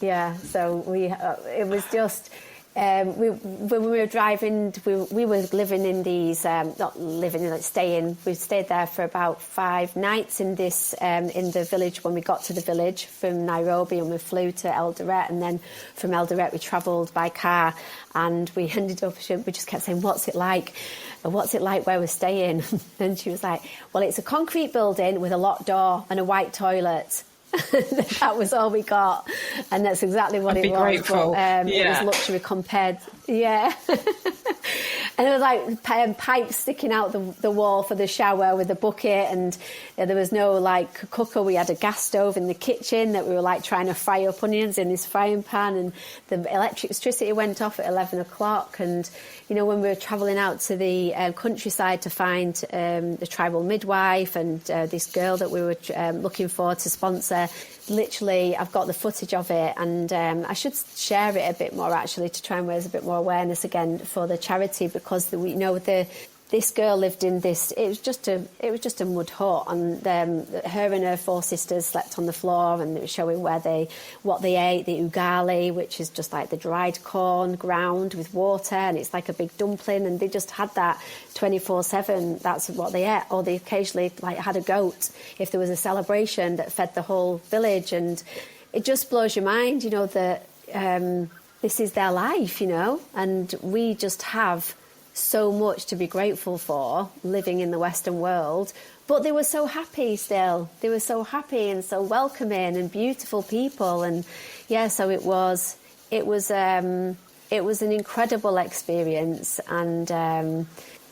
yeah. So it was just when we were driving, we were living in these not living, like staying. We stayed there for about 5 nights in this in the village. When we got to the village from Nairobi, and we flew to Eldoret, and then from Eldoret we travelled by car, and we ended up. We just kept saying, "What's it like? What's it like where we're staying?" And she was like, "Well, it's a concrete building with a locked door and a white toilet." That was all we got, and that's exactly what it was. Grateful. But, it was luxury compared, yeah. And there was like pipes sticking out the wall for the shower with a bucket, and there was no like cooker. We had a gas stove in the kitchen that we were like trying to fry up onions in this frying pan, and the electricity went off at 11 o'clock. And you know, when we were travelling out to the countryside to find the tribal midwife and this girl that we were looking for to sponsor, literally I've got the footage of it, and I should share it a bit more actually, to try and raise a bit more awareness again for the charity, because this girl lived in this. It was just a mud hut, and her and her 4 sisters slept on the floor, and it was showing what they ate. The ugali, which is just like the dried corn ground with water, and it's like a big dumpling, and they just had that 24/7. That's what they ate. Or they occasionally like had a goat if there was a celebration that fed the whole village. And it just blows your mind, you know, that this is their life, you know, and we just have so much to be grateful for living in the Western world. But they were so happy still. They were so happy and so welcoming and beautiful people. And yeah, so it was an incredible experience. And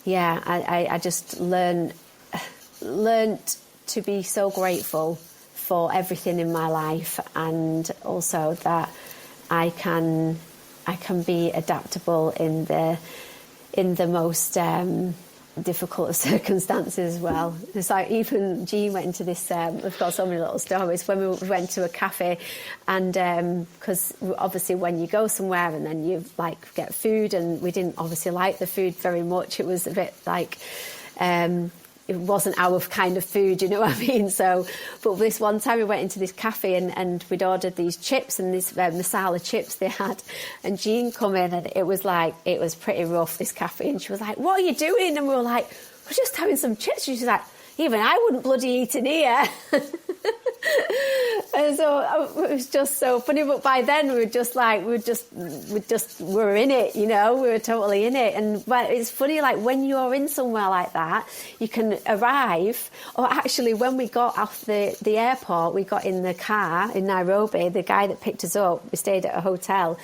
yeah, I just learned to be so grateful for everything in my life, and also that I can be adaptable in the most difficult of circumstances as well. It's like even Jean went into this, we've got so many little stories, when we went to a cafe, and because obviously when you go somewhere and then you like get food, and we didn't obviously like the food very much. It was a bit like it wasn't our kind of food, you know what I mean? So, but this one time we went into this cafe, and we'd ordered these chips, and these masala chips they had, and Jean come in, and it was pretty rough, this cafe, and she was like, "What are you doing?" And we were like, "We're just having some chips." And she's like, "Even I wouldn't bloody eat in here." And so it was just so funny. But by then we were in it, you know, we were totally in it. And but it's funny, like when you're in somewhere like that, you can arrive. Or actually, when we got off the airport, we got in the car in Nairobi. The guy that picked us up, we stayed at a hotel.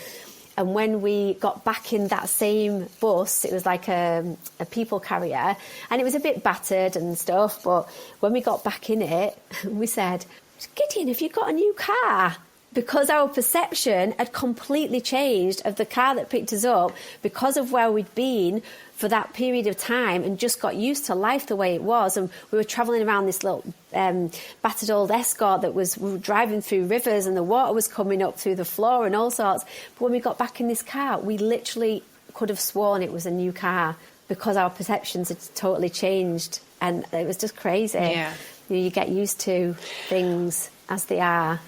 And when we got back in that same bus, it was like a people carrier, and it was a bit battered and stuff. But when we got back in it, we said, "Gideon, have you got a new car?" Because our perception had completely changed of the car that picked us up because of where we'd been for that period of time, and just got used to life the way it was. And we were travelling around this little battered old Escort we were driving through rivers, and the water was coming up through the floor and all sorts. But when we got back in this car, we literally could have sworn it was a new car, because our perceptions had totally changed, and it was just crazy. Yeah. You get used to things as they are.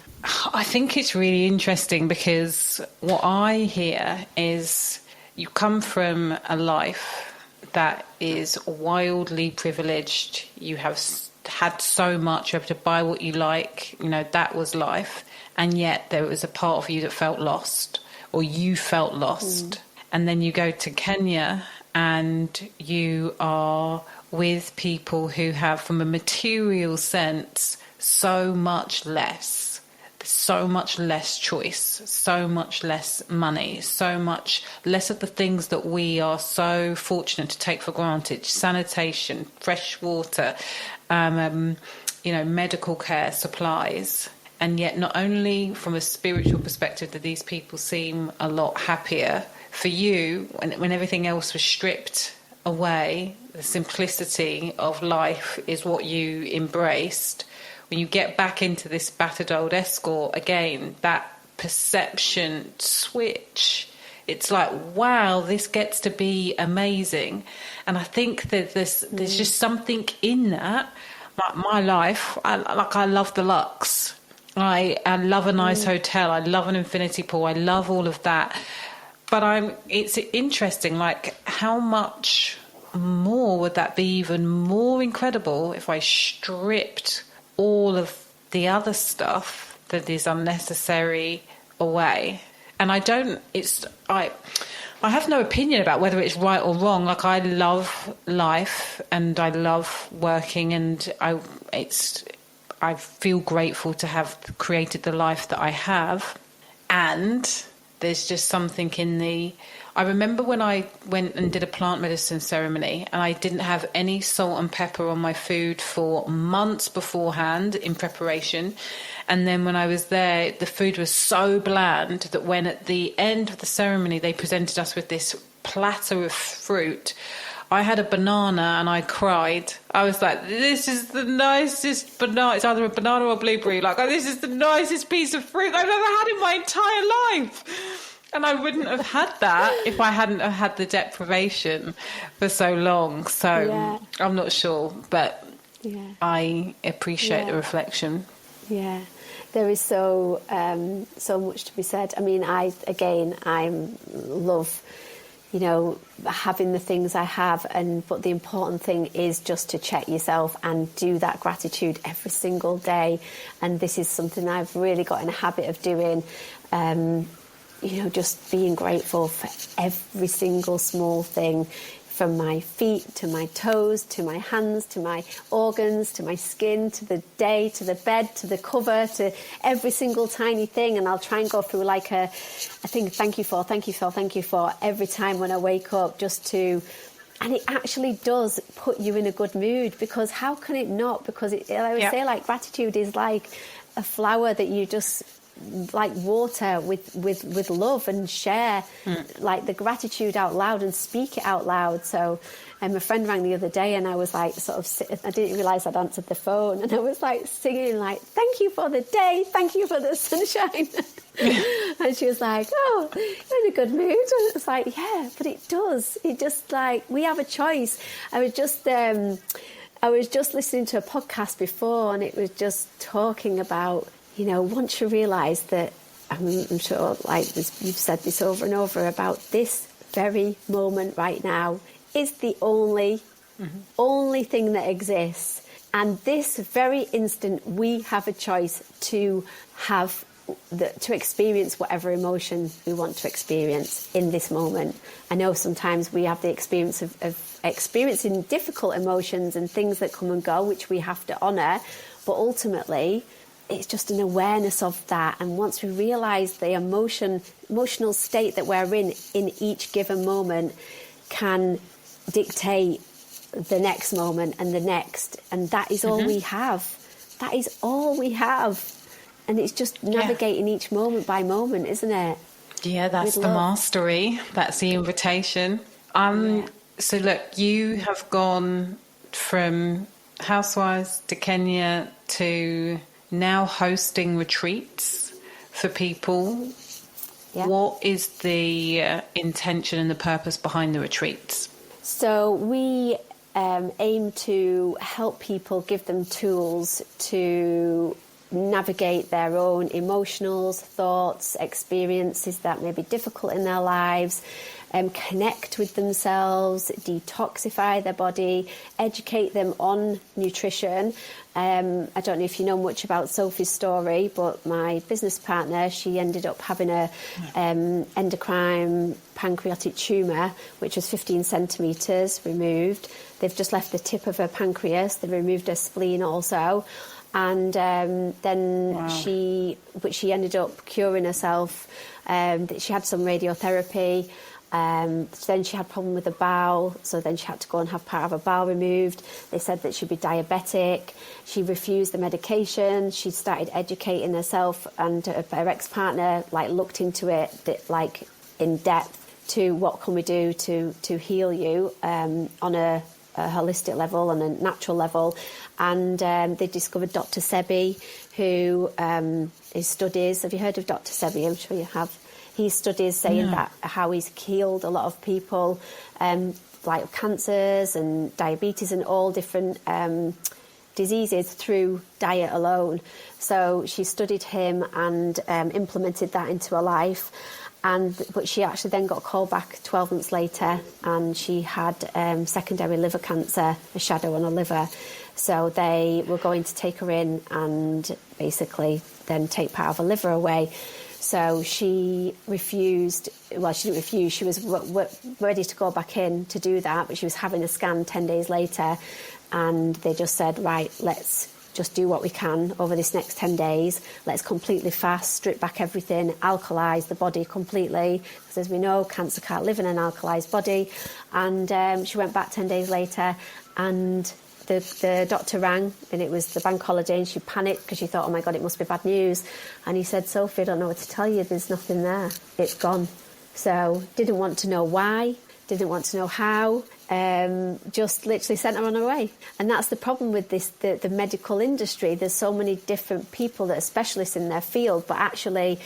I think it's really interesting, because what I hear is you come from a life that is wildly privileged. You have had so much, you were able to buy what you like, that was life. And yet there was a part of you that felt lost, or you felt lost. And then you go to Kenya and you are with people who have, from a material sense, so much less choice, so much less money, so much less of the things that we are so fortunate to take for granted: sanitation, fresh water, medical care, supplies. And yet, not only from a spiritual perspective did these people seem a lot happier, for you, when everything else was stripped away, the simplicity of life is what you embraced. When you get back into this battered old Escort again, that perception switch, it's like, wow, this gets to be amazing. And I think that there's just something in that. Like my life, I love the luxe. I love a nice hotel. I love an infinity pool. I love all of that. But it's interesting, like, how much more would that be even more incredible if I stripped all of the other stuff that is unnecessary away? And I have no opinion about whether it's right or wrong. Like, I love life and I love working, and I feel grateful to have created the life that I have. And there's just something I remember when I went and did a plant medicine ceremony, and I didn't have any salt and pepper on my food for months beforehand in preparation. And then when I was there, the food was so bland that when at the end of the ceremony they presented us with this platter of fruit, I had a banana and I cried. I was like, this is the nicest banana. It's either a banana or a blueberry. Like, this is the nicest piece of fruit I've ever had in my entire life. And I wouldn't have had that if I hadn't have had the deprivation for so long. So I'm not sure, but I appreciate the reflection. Yeah, there is so much to be said. I mean, I love, having the things I have, but the important thing is just to check yourself and do that gratitude every single day. And this is something I've really got in a habit of doing. Just being grateful for every single small thing, from my feet to my toes, to my hands, to my organs, to my skin, to the day, to the bed, to the cover, to every single tiny thing. And I'll try and go through like a thing, thank you for every time when I wake up, and it actually does put you in a good mood, because how can it not? Because I always say, like, gratitude is like a flower that you just like water with love and share like the gratitude out loud and speak it out loud. So my friend rang the other day and I was like I didn't realise I'd answered the phone, and I was like singing like, thank you for the day, thank you for the sunshine. And she was like, oh, you're in a good mood. And it's like, yeah, but it just like, we have a choice. I was just listening to a podcast before, and it was just talking about, once you realise that, I'm sure, like you've said this over and over, about this very moment right now is the only thing that exists. And this very instant, we have a choice to experience whatever emotion we want to experience in this moment. I know sometimes we have the experience of experiencing difficult emotions and things that come and go, which we have to honour, but ultimately it's just an awareness of that. And once we realise the emotional state that we're in each given moment can dictate the next moment and the next, and that is all we have. That is all we have. And it's just navigating each moment by moment, isn't it? Yeah, that's the mastery. That's the invitation. So look, you have gone from Housewives to Kenya to now hosting retreats for people. Yeah. What is the intention and the purpose behind the retreats? So we aim to help people, give them tools to navigate their own emotions, thoughts, experiences that may be difficult in their lives, connect with themselves, detoxify their body, educate them on nutrition. I don't know if you know much about Sophie's story, but my business partner, she ended up having a endocrine pancreatic tumour, which was 15 centimetres removed. They've just left the tip of her pancreas. They removed her spleen also. And then Wow. she ended up curing herself. She had some radiotherapy. Then she had a problem with the bowel, so then she had to go and have part of her bowel removed. They said that she'd be diabetic. She refused the medication. She started educating herself, and her ex-partner looked into it in depth to what can we do to heal you on a holistic level, on a natural level. And they discovered Dr. Sebi, who his studies. Have you heard of Dr. Sebi? I'm sure you have. He studies saying that how he's healed a lot of people, like cancers and diabetes and all different diseases through diet alone. So she studied him and implemented that into her life. But she actually then got called back 12 months later, and she had secondary liver cancer, a shadow on her liver. So they were going to take her in and basically then take part of her liver away. So she refused. Well, she didn't refuse. She was ready to go back in to do that, but she was having a scan 10 days later, and they just said, right, let's just do what we can over this next 10 days. Let's completely fast, strip back everything, alkalise the body completely, because as we know, cancer can't live in an alkalised body. And she went back 10 days later, and the doctor rang, and it was the bank holiday, and she panicked because she thought, oh my God, it must be bad news. And he said, Sophie, I don't know what to tell you. There's nothing there. It's gone. So didn't want to know why, didn't want to know how, just literally sent her on her way. And that's the problem with this, the medical industry. There's so many different people that are specialists in their field, but actually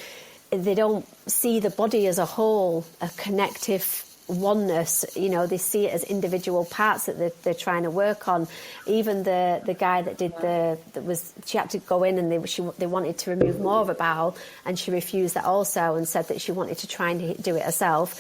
they don't see the body as a whole, a connective oneness. They see it as individual parts that they're trying to work on. Even the guy that did she had to go in, and they wanted to remove more of a bowel, and she refused that also, and said that she wanted to try and do it herself,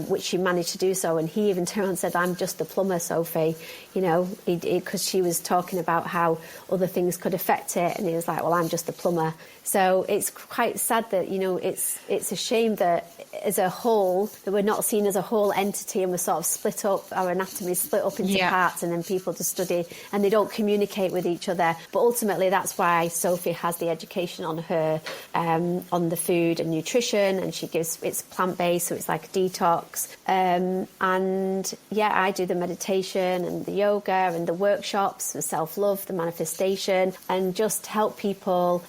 which she managed to do so. And he even turned around and said, I'm just the plumber, Sophie, because she was talking about how other things could affect it, and he was like, well, I'm just the plumber. So it's quite sad that, it's a shame that as a whole, that we're not seen as a whole entity, and we're sort of split up, our anatomy is split up into parts, and then people just study and they don't communicate with each other. But ultimately, that's why Sophie has the education on her, on the food and nutrition, and she gives, it's plant-based, so it's like a detox. I do the meditation and the yoga and the workshops, the self-love, the manifestation, and just help people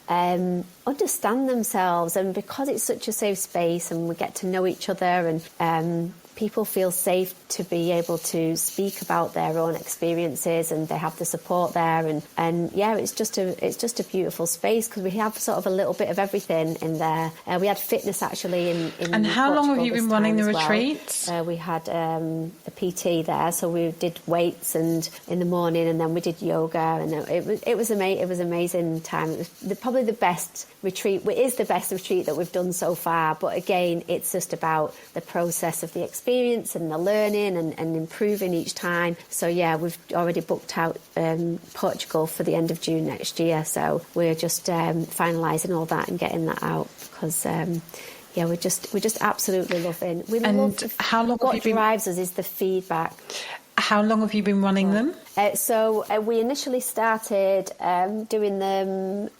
understand themselves. And because it's such a safe space, and we get to know each other, and people feel safe to be able to speak about their own experiences, and they have the support there, and it's just a beautiful space, because we have sort of a little bit of everything in there. We had fitness actually in And how long have you been running the well. retreats? We had a PT there, so we did weights and in the morning, and then we did yoga, and it was amazing time. It was probably the best retreat. It is the best retreat that we've done so far, but again, it's just about the process of the experience and the learning and improving each time. So we've already booked out Portugal for the end of June next year, so we're just finalising all that and getting that out, because we're just absolutely loving. We love how long what have you been... drives us is the feedback. How long have you been running them? So we initially started doing them,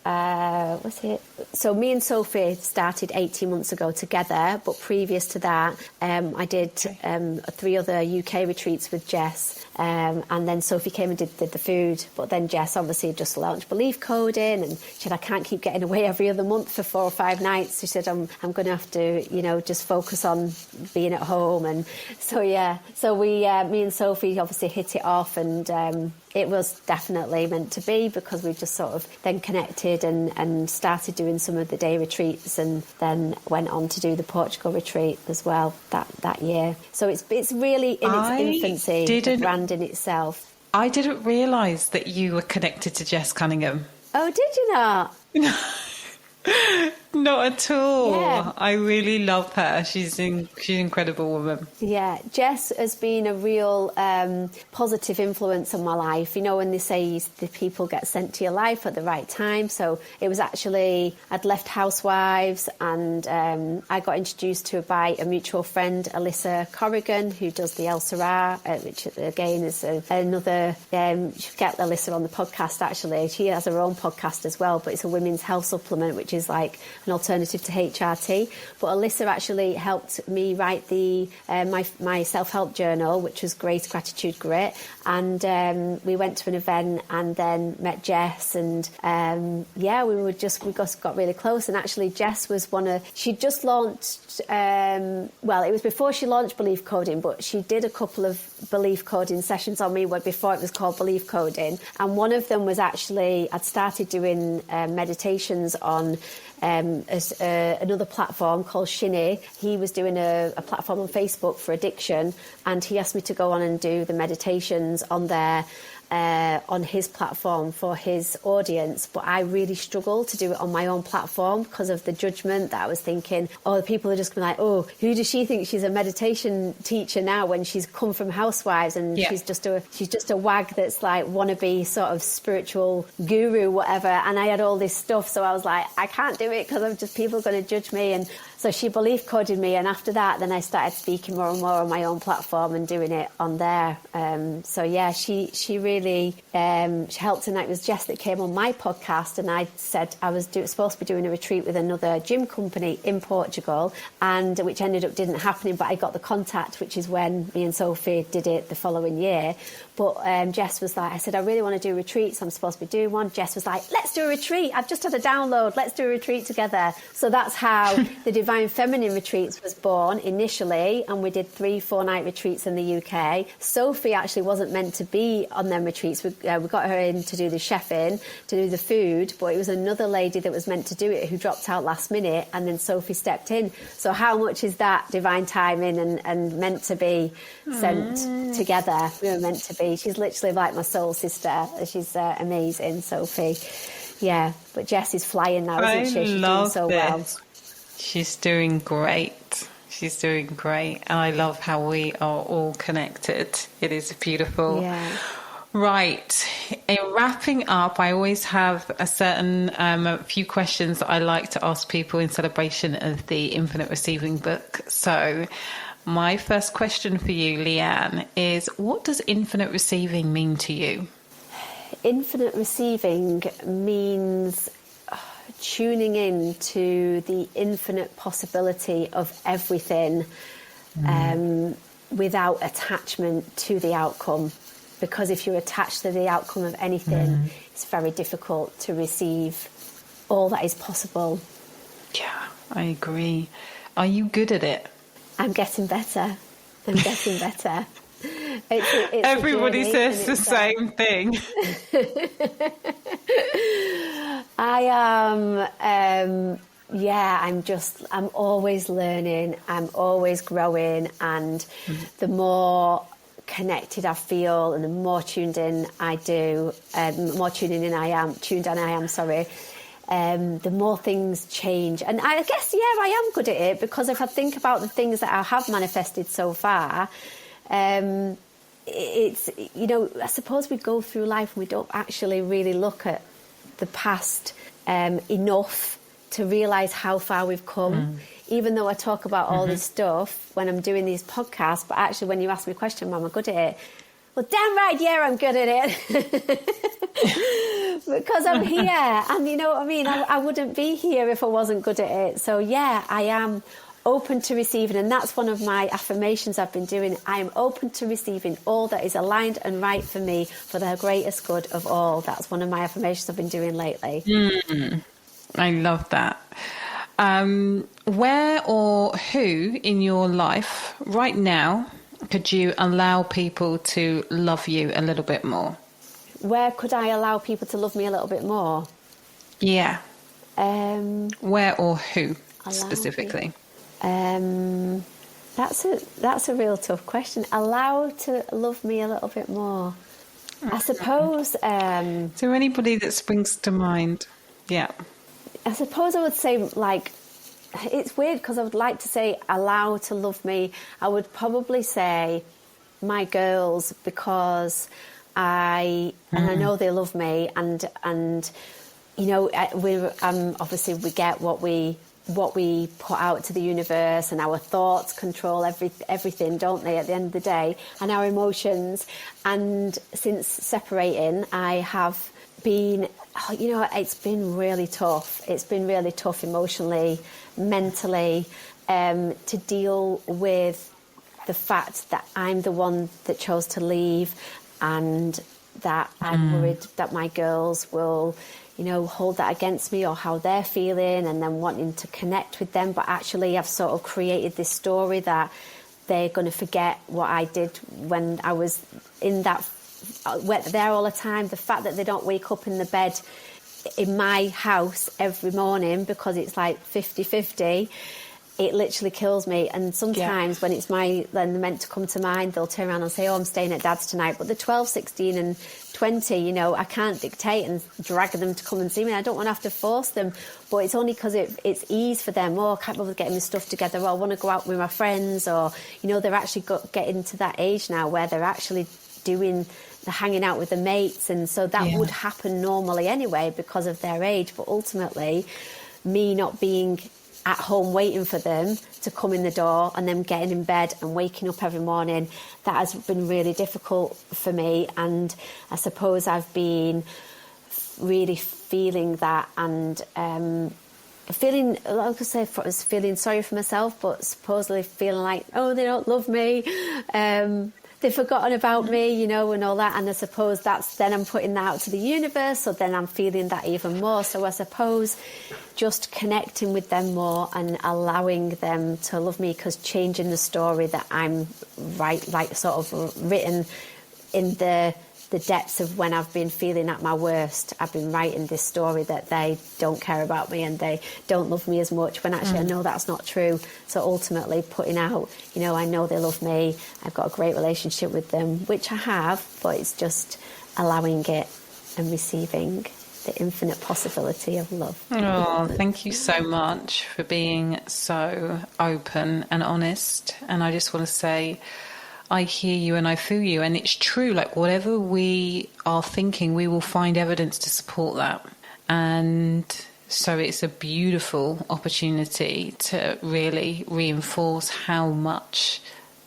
So me and Sophie started 18 months ago together, but previous to that, I did 3 other UK retreats with Jess. And then Sophie came and did the food, but then Jess obviously just launched belief coding, and she said, I can't keep getting away every other month for 4 or 5 nights. She said, I'm going to have to, just focus on being at home. And so we, me and Sophie obviously hit it off, and it was definitely meant to be, because we just sort of then connected and started doing some of the day retreats, and then went on to do the Portugal retreat as well that year. So it's really in its infancy, the brand in itself. I didn't realise that you were connected to Jess Cunningham. Oh, did you not? Not at all. Yeah. I really love her. She's an incredible woman. Yeah, Jess has been a real positive influence on my life. You know, when they say the people get sent to your life at the right time. So it was actually, I'd left Housewives, and I got introduced to by a mutual friend, Alyssa Corrigan, who does the El Sarah, which again is another, you should get Alyssa on the podcast actually. She has her own podcast as well, but it's a women's health supplement, which is like an alternative to HRT. But Alyssa actually helped me write the my self-help journal, which was Grace, Gratitude, Grit. And we went to an event and then met Jess, and we got really close. And actually Jess was she'd just launched, well, it was before she launched Belief Coding, but she did a couple of belief coding sessions on me before it was called Belief Coding. And one of them was actually, I'd started doing meditations on another platform called Shinny. He was doing a platform on Facebook for addiction, and he asked me to go on and do the meditations on there. On his platform for his audience, but I really struggled to do it on my own platform because of the judgment that I was thinking, the people are just going to be like, oh, who does she think she's a meditation teacher now when she's come from Housewives, and she's just a wag that's like wannabe sort of spiritual guru, whatever. And I had all this stuff, so I was like, I can't do it because people are going to judge me. And so she belief coded me, and after that, then I started speaking more and more on my own platform and doing it on there. So yeah, she really she helped. And it was Jess that came on my podcast, and I said I was supposed to be doing a retreat with another gym company in Portugal, and which ended up didn't happening. But I got the contact, which is when me and Sophie did it the following year. But Jess was like, I said, I really want to do retreats. I'm supposed to be doing one. Jess was like, let's do a retreat. I've just had a download. Let's do a retreat together. So that's how the Divine Feminine Retreats was born initially. And we did 3 4-night retreats in the UK. Sophie actually wasn't meant to be on them retreats. We got her in to do the chefing, to do the food. But it was another lady that was meant to do it who dropped out last minute. And then Sophie stepped in. So how much is that divine timing and meant to be sent together? We were meant to be. She's literally like my soul sister. She's amazing, Sophie. Yeah, but Jess is flying now, isn't she? She's doing so well. She's doing great. She's doing great. And I love how we are all connected. It is beautiful. Yeah. Right. In wrapping up, I always have a few questions that I like to ask people in celebration of the Infinite Receiving book. So my first question for you, Leanne, is what does infinite receiving mean to you? Infinite receiving means tuning in to the infinite possibility of everything without attachment to the outcome. Because if you're attached to the outcome of anything, it's very difficult to receive all that is possible. Yeah, I agree. Are you good at it? I'm getting better. It's Everybody says the same thing. I am, I'm always learning, I'm always growing, and the more connected I feel and the more tuned in I am, the more things change. And I guess, I am good at it, because if I think about the things that I have manifested so far, it's, I suppose we go through life and we don't actually really look at the past enough to realise how far we've come. Even though I talk about all this stuff when I'm doing these podcasts, but actually when you ask me a question, am I good at it? Well, damn right, yeah, I'm good at it. Because I'm here. And you know what I mean? I wouldn't be here if I wasn't good at it. So yeah, I am open to receiving. And that's one of my affirmations I've been doing. I am open to receiving all that is aligned and right for me for the greatest good of all. That's one of my affirmations I've been doing lately. I love that. Where or who in your life right now could you allow people to love you a little bit more? Where could I allow people to love me a little bit more? Yeah. Where or who specifically? That's a real tough question. Allow to love me a little bit more. I suppose Is there anybody that springs to mind? Yeah. I suppose I would say, like, it's weird because I would like to say allow to love me. I would probably say my girls, because and I know they love me, and you know, obviously we get what we put out to the universe, and our thoughts control everything, don't they, at the end of the day, and our emotions. And since separating, I have been, you know, it's been really tough. It's been really tough emotionally, mentally, to deal with the fact that I'm the one that chose to leave, and that I'm worried that my girls will, you know, hold that against me, or how they're feeling, and then wanting to connect with them. But actually I've sort of created this story that they're going to forget what I did when I was in that, there all the time. The fact that they don't wake up in the bed in my house every morning because it's like 50-50, it literally kills me. And sometimes when they're meant to come to mine, they'll turn around and say, oh, I'm staying at Dad's tonight. But the 12, 16 and 20, you know, I can't dictate and drag them to come and see me. I don't want to have to force them. But it's only because it's ease for them. Oh, I can't bother getting my stuff together. Or I want to go out with my friends. Or, you know, they're actually getting to that age now where they're actually hanging out with the mates. And so that would happen normally anyway because of their age. But ultimately, me not being at home waiting for them to come in the door and them getting in bed and waking up every morning, that has been really difficult for me. And I suppose I've been really feeling that, and feeling, like I say, I was feeling sorry for myself, but supposedly feeling like, oh, they don't love me, they've forgotten about me, you know, and all that. And I suppose then I'm putting that out to the universe, so then I'm feeling that even more. So I suppose just connecting with them more and allowing them to love me, because changing the story that I'm sort of written in the depths of when I've been feeling at my worst. I've been writing this story that they don't care about me and they don't love me as much, when actually I know that's not true. So ultimately putting out, you know, I know they love me, I've got a great relationship with them, which I have, but it's just allowing it and receiving the infinite possibility of love. Oh, thank you so much for being so open and honest. And I just want to say, I hear you and I feel you, and it's true. Like, whatever we are thinking, we will find evidence to support that. And so it's a beautiful opportunity to really reinforce how much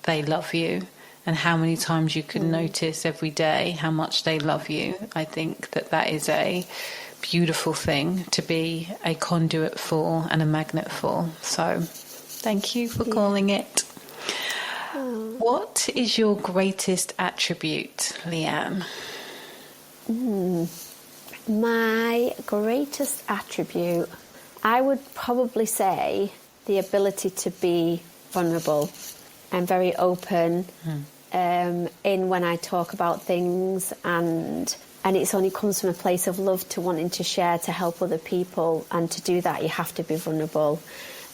they love you, and how many times you can notice every day how much they love you. I think that is a beautiful thing to be a conduit for and a magnet for. So thank you for calling it. What is your greatest attribute, Leanne? My greatest attribute, I would probably say the ability to be vulnerable. I'm very open in when I talk about things, and it's only comes from a place of love to wanting to share, to help other people, and to do that you have to be vulnerable.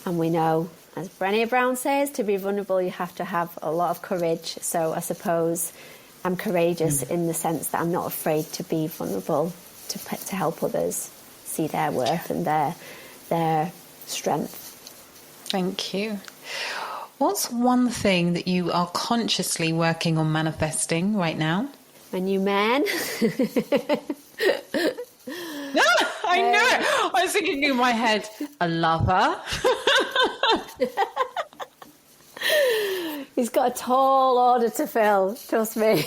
And we know, as Leanne Brown says, to be vulnerable you have to have a lot of courage. So I suppose I'm courageous in the sense that I'm not afraid to be vulnerable, to help others see their worth and their strength. Thank you. What's one thing that you are consciously working on manifesting right now? My new man. I know. I was thinking in my head, a lover. He's got a tall order to fill, trust me.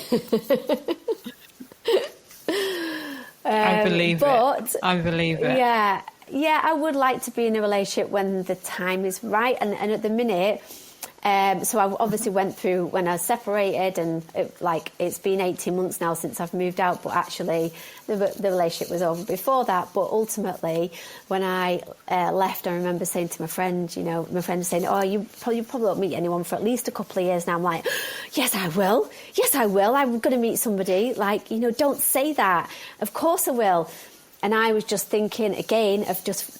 I believe it. I believe it. Yeah, I would like to be in a relationship when the time is right. And at the minute, so I obviously went through when I was separated, and it's been 18 months now since I've moved out, but actually the relationship was over before that. But ultimately, when I left, I remember saying to my friend, you know, my friend was saying, oh, you probably won't meet anyone for at least a couple of years now. I'm like, yes, I will. I'm going to meet somebody. Like, you know, don't say that. Of course I will. And I was just thinking again of just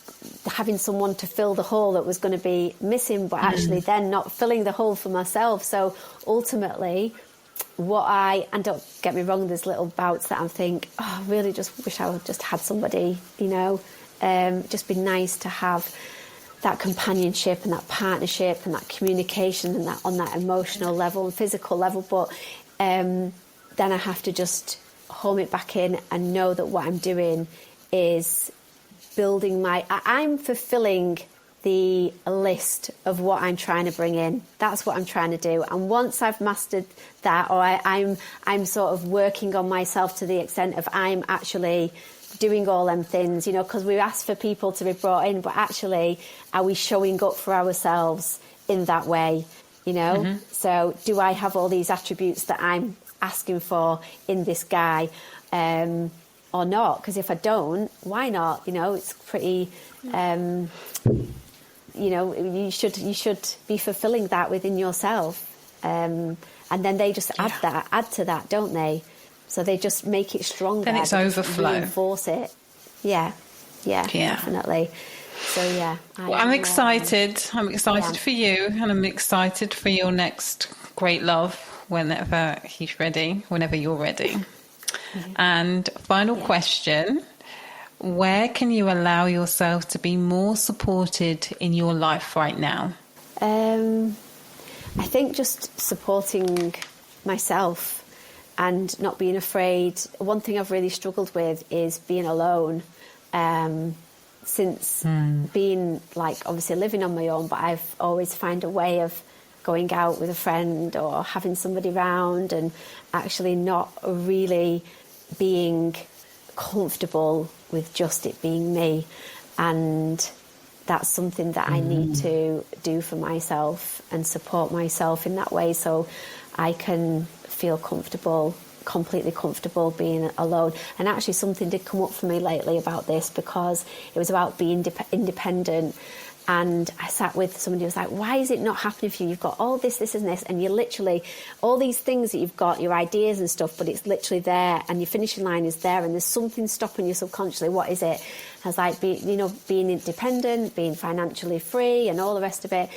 having someone to fill the hole that was going to be missing, but actually then not filling the hole for myself. So ultimately, and don't get me wrong, there's little bouts that I think, oh, I really just wish I would just had somebody, you know, just be nice to have that companionship and that partnership and that communication and that on that emotional level and physical level. But then I have to just home it back in and know that what I'm doing is building I'm fulfilling the list of what I'm trying to bring in. That's what I'm trying to do. And once I've mastered that, or I'm sort of working on myself to the extent of I'm actually doing all them things, you know, because we ask for people to be brought in, but actually, are we showing up for ourselves in that way, you know? Mm-hmm. So do I have all these attributes that I'm asking for in this guy or not? Because if I don't, why not? You know, it's pretty... you know, you should be fulfilling that within yourself, and then they just add to that, don't they? So they just make it stronger. Then it's overflow. Reinforce it. Yeah, definitely. So yeah, I'm excited. I'm excited for you, and I'm excited for your next great love whenever he's ready, whenever you're ready. Mm-hmm. And final question. Where can you allow yourself to be more supported in your life right now? I think just supporting myself and not being afraid. One thing I've really struggled with is being alone. Since being, like, obviously living on my own, but I've always found a way of going out with a friend or having somebody round and actually not really being comfortable with just it being me. And that's something that I need to do for myself and support myself in that way so I can feel comfortable, completely comfortable being alone. And actually something did come up for me lately about this, because it was about being independent. And I sat with somebody who was like, why is it not happening for you? You've got all this, and this, and you're literally, all these things that you've got, your ideas and stuff, but it's literally there, and your finishing line is there, and there's something stopping you subconsciously. What is it? I was like, being independent, being financially free, and all the rest of it.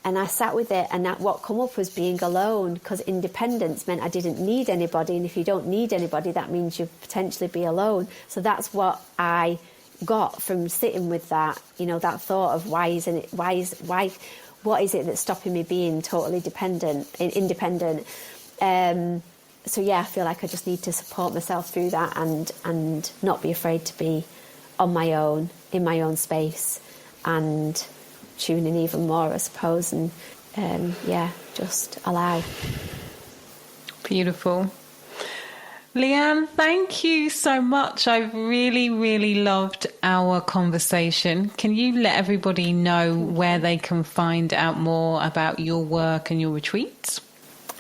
And I sat with it, and what come up was being alone, because independence meant I didn't need anybody, and if you don't need anybody, that means you potentially be alone. So that's what I got from sitting with that, you know, that thought of what is it that's stopping me being totally independent. So yeah, I feel like I just need to support myself through that and not be afraid to be on my own, in my own space, and tune in even more, I suppose, and just allow. Beautiful. Leanne, thank you so much. I've really, really loved our conversation. Can you let everybody know where they can find out more about your work and your retreats?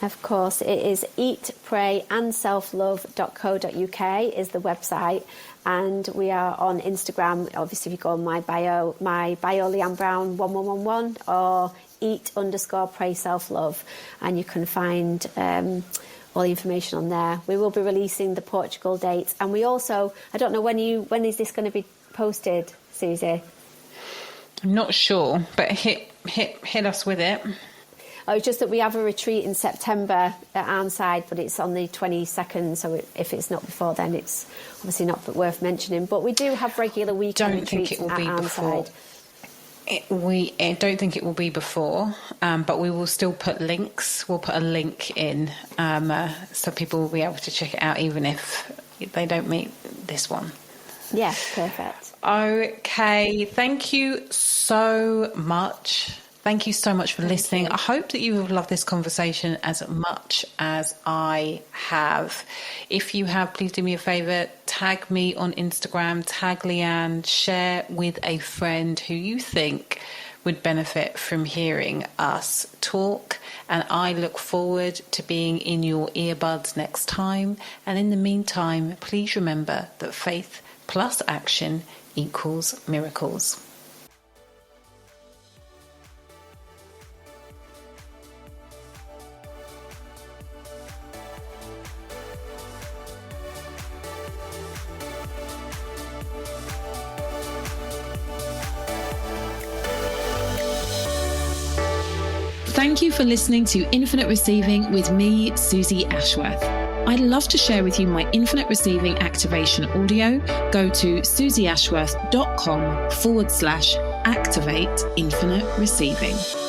Of course, it is eatprayandselflove.co.uk is the website, and we are on Instagram. Obviously, if you go on my bio, Leanne Brown 1111, or eat_pray_self-love, and you can find all the information on there. We will be releasing the Portugal dates, and we also, I don't know when is this going to be posted, Susie? I'm not sure, but hit us with it. Oh, it's just that we have a retreat in September at Arnside, but it's on the 22nd, so if it's not before then, it's obviously not worth mentioning. But we do have regular weekend retreats at Arnside. I don't think it will be before, but we will still put links. We'll put a link in so people will be able to check it out even if they don't meet this one. Yeah, perfect. Okay, thank you so much. Thank you so much for listening. I hope that you have loved this conversation as much as I have. If you have, please do me a favour, tag me on Instagram, tag Leanne, share with a friend who you think would benefit from hearing us talk. And I look forward to being in your earbuds next time. And in the meantime, please remember that faith plus action equals miracles. Thank you for listening to Infinite Receiving with me, Susie Ashworth. I'd love to share with you my Infinite Receiving activation audio. Go to susieashworth.com/activate infinite receiving.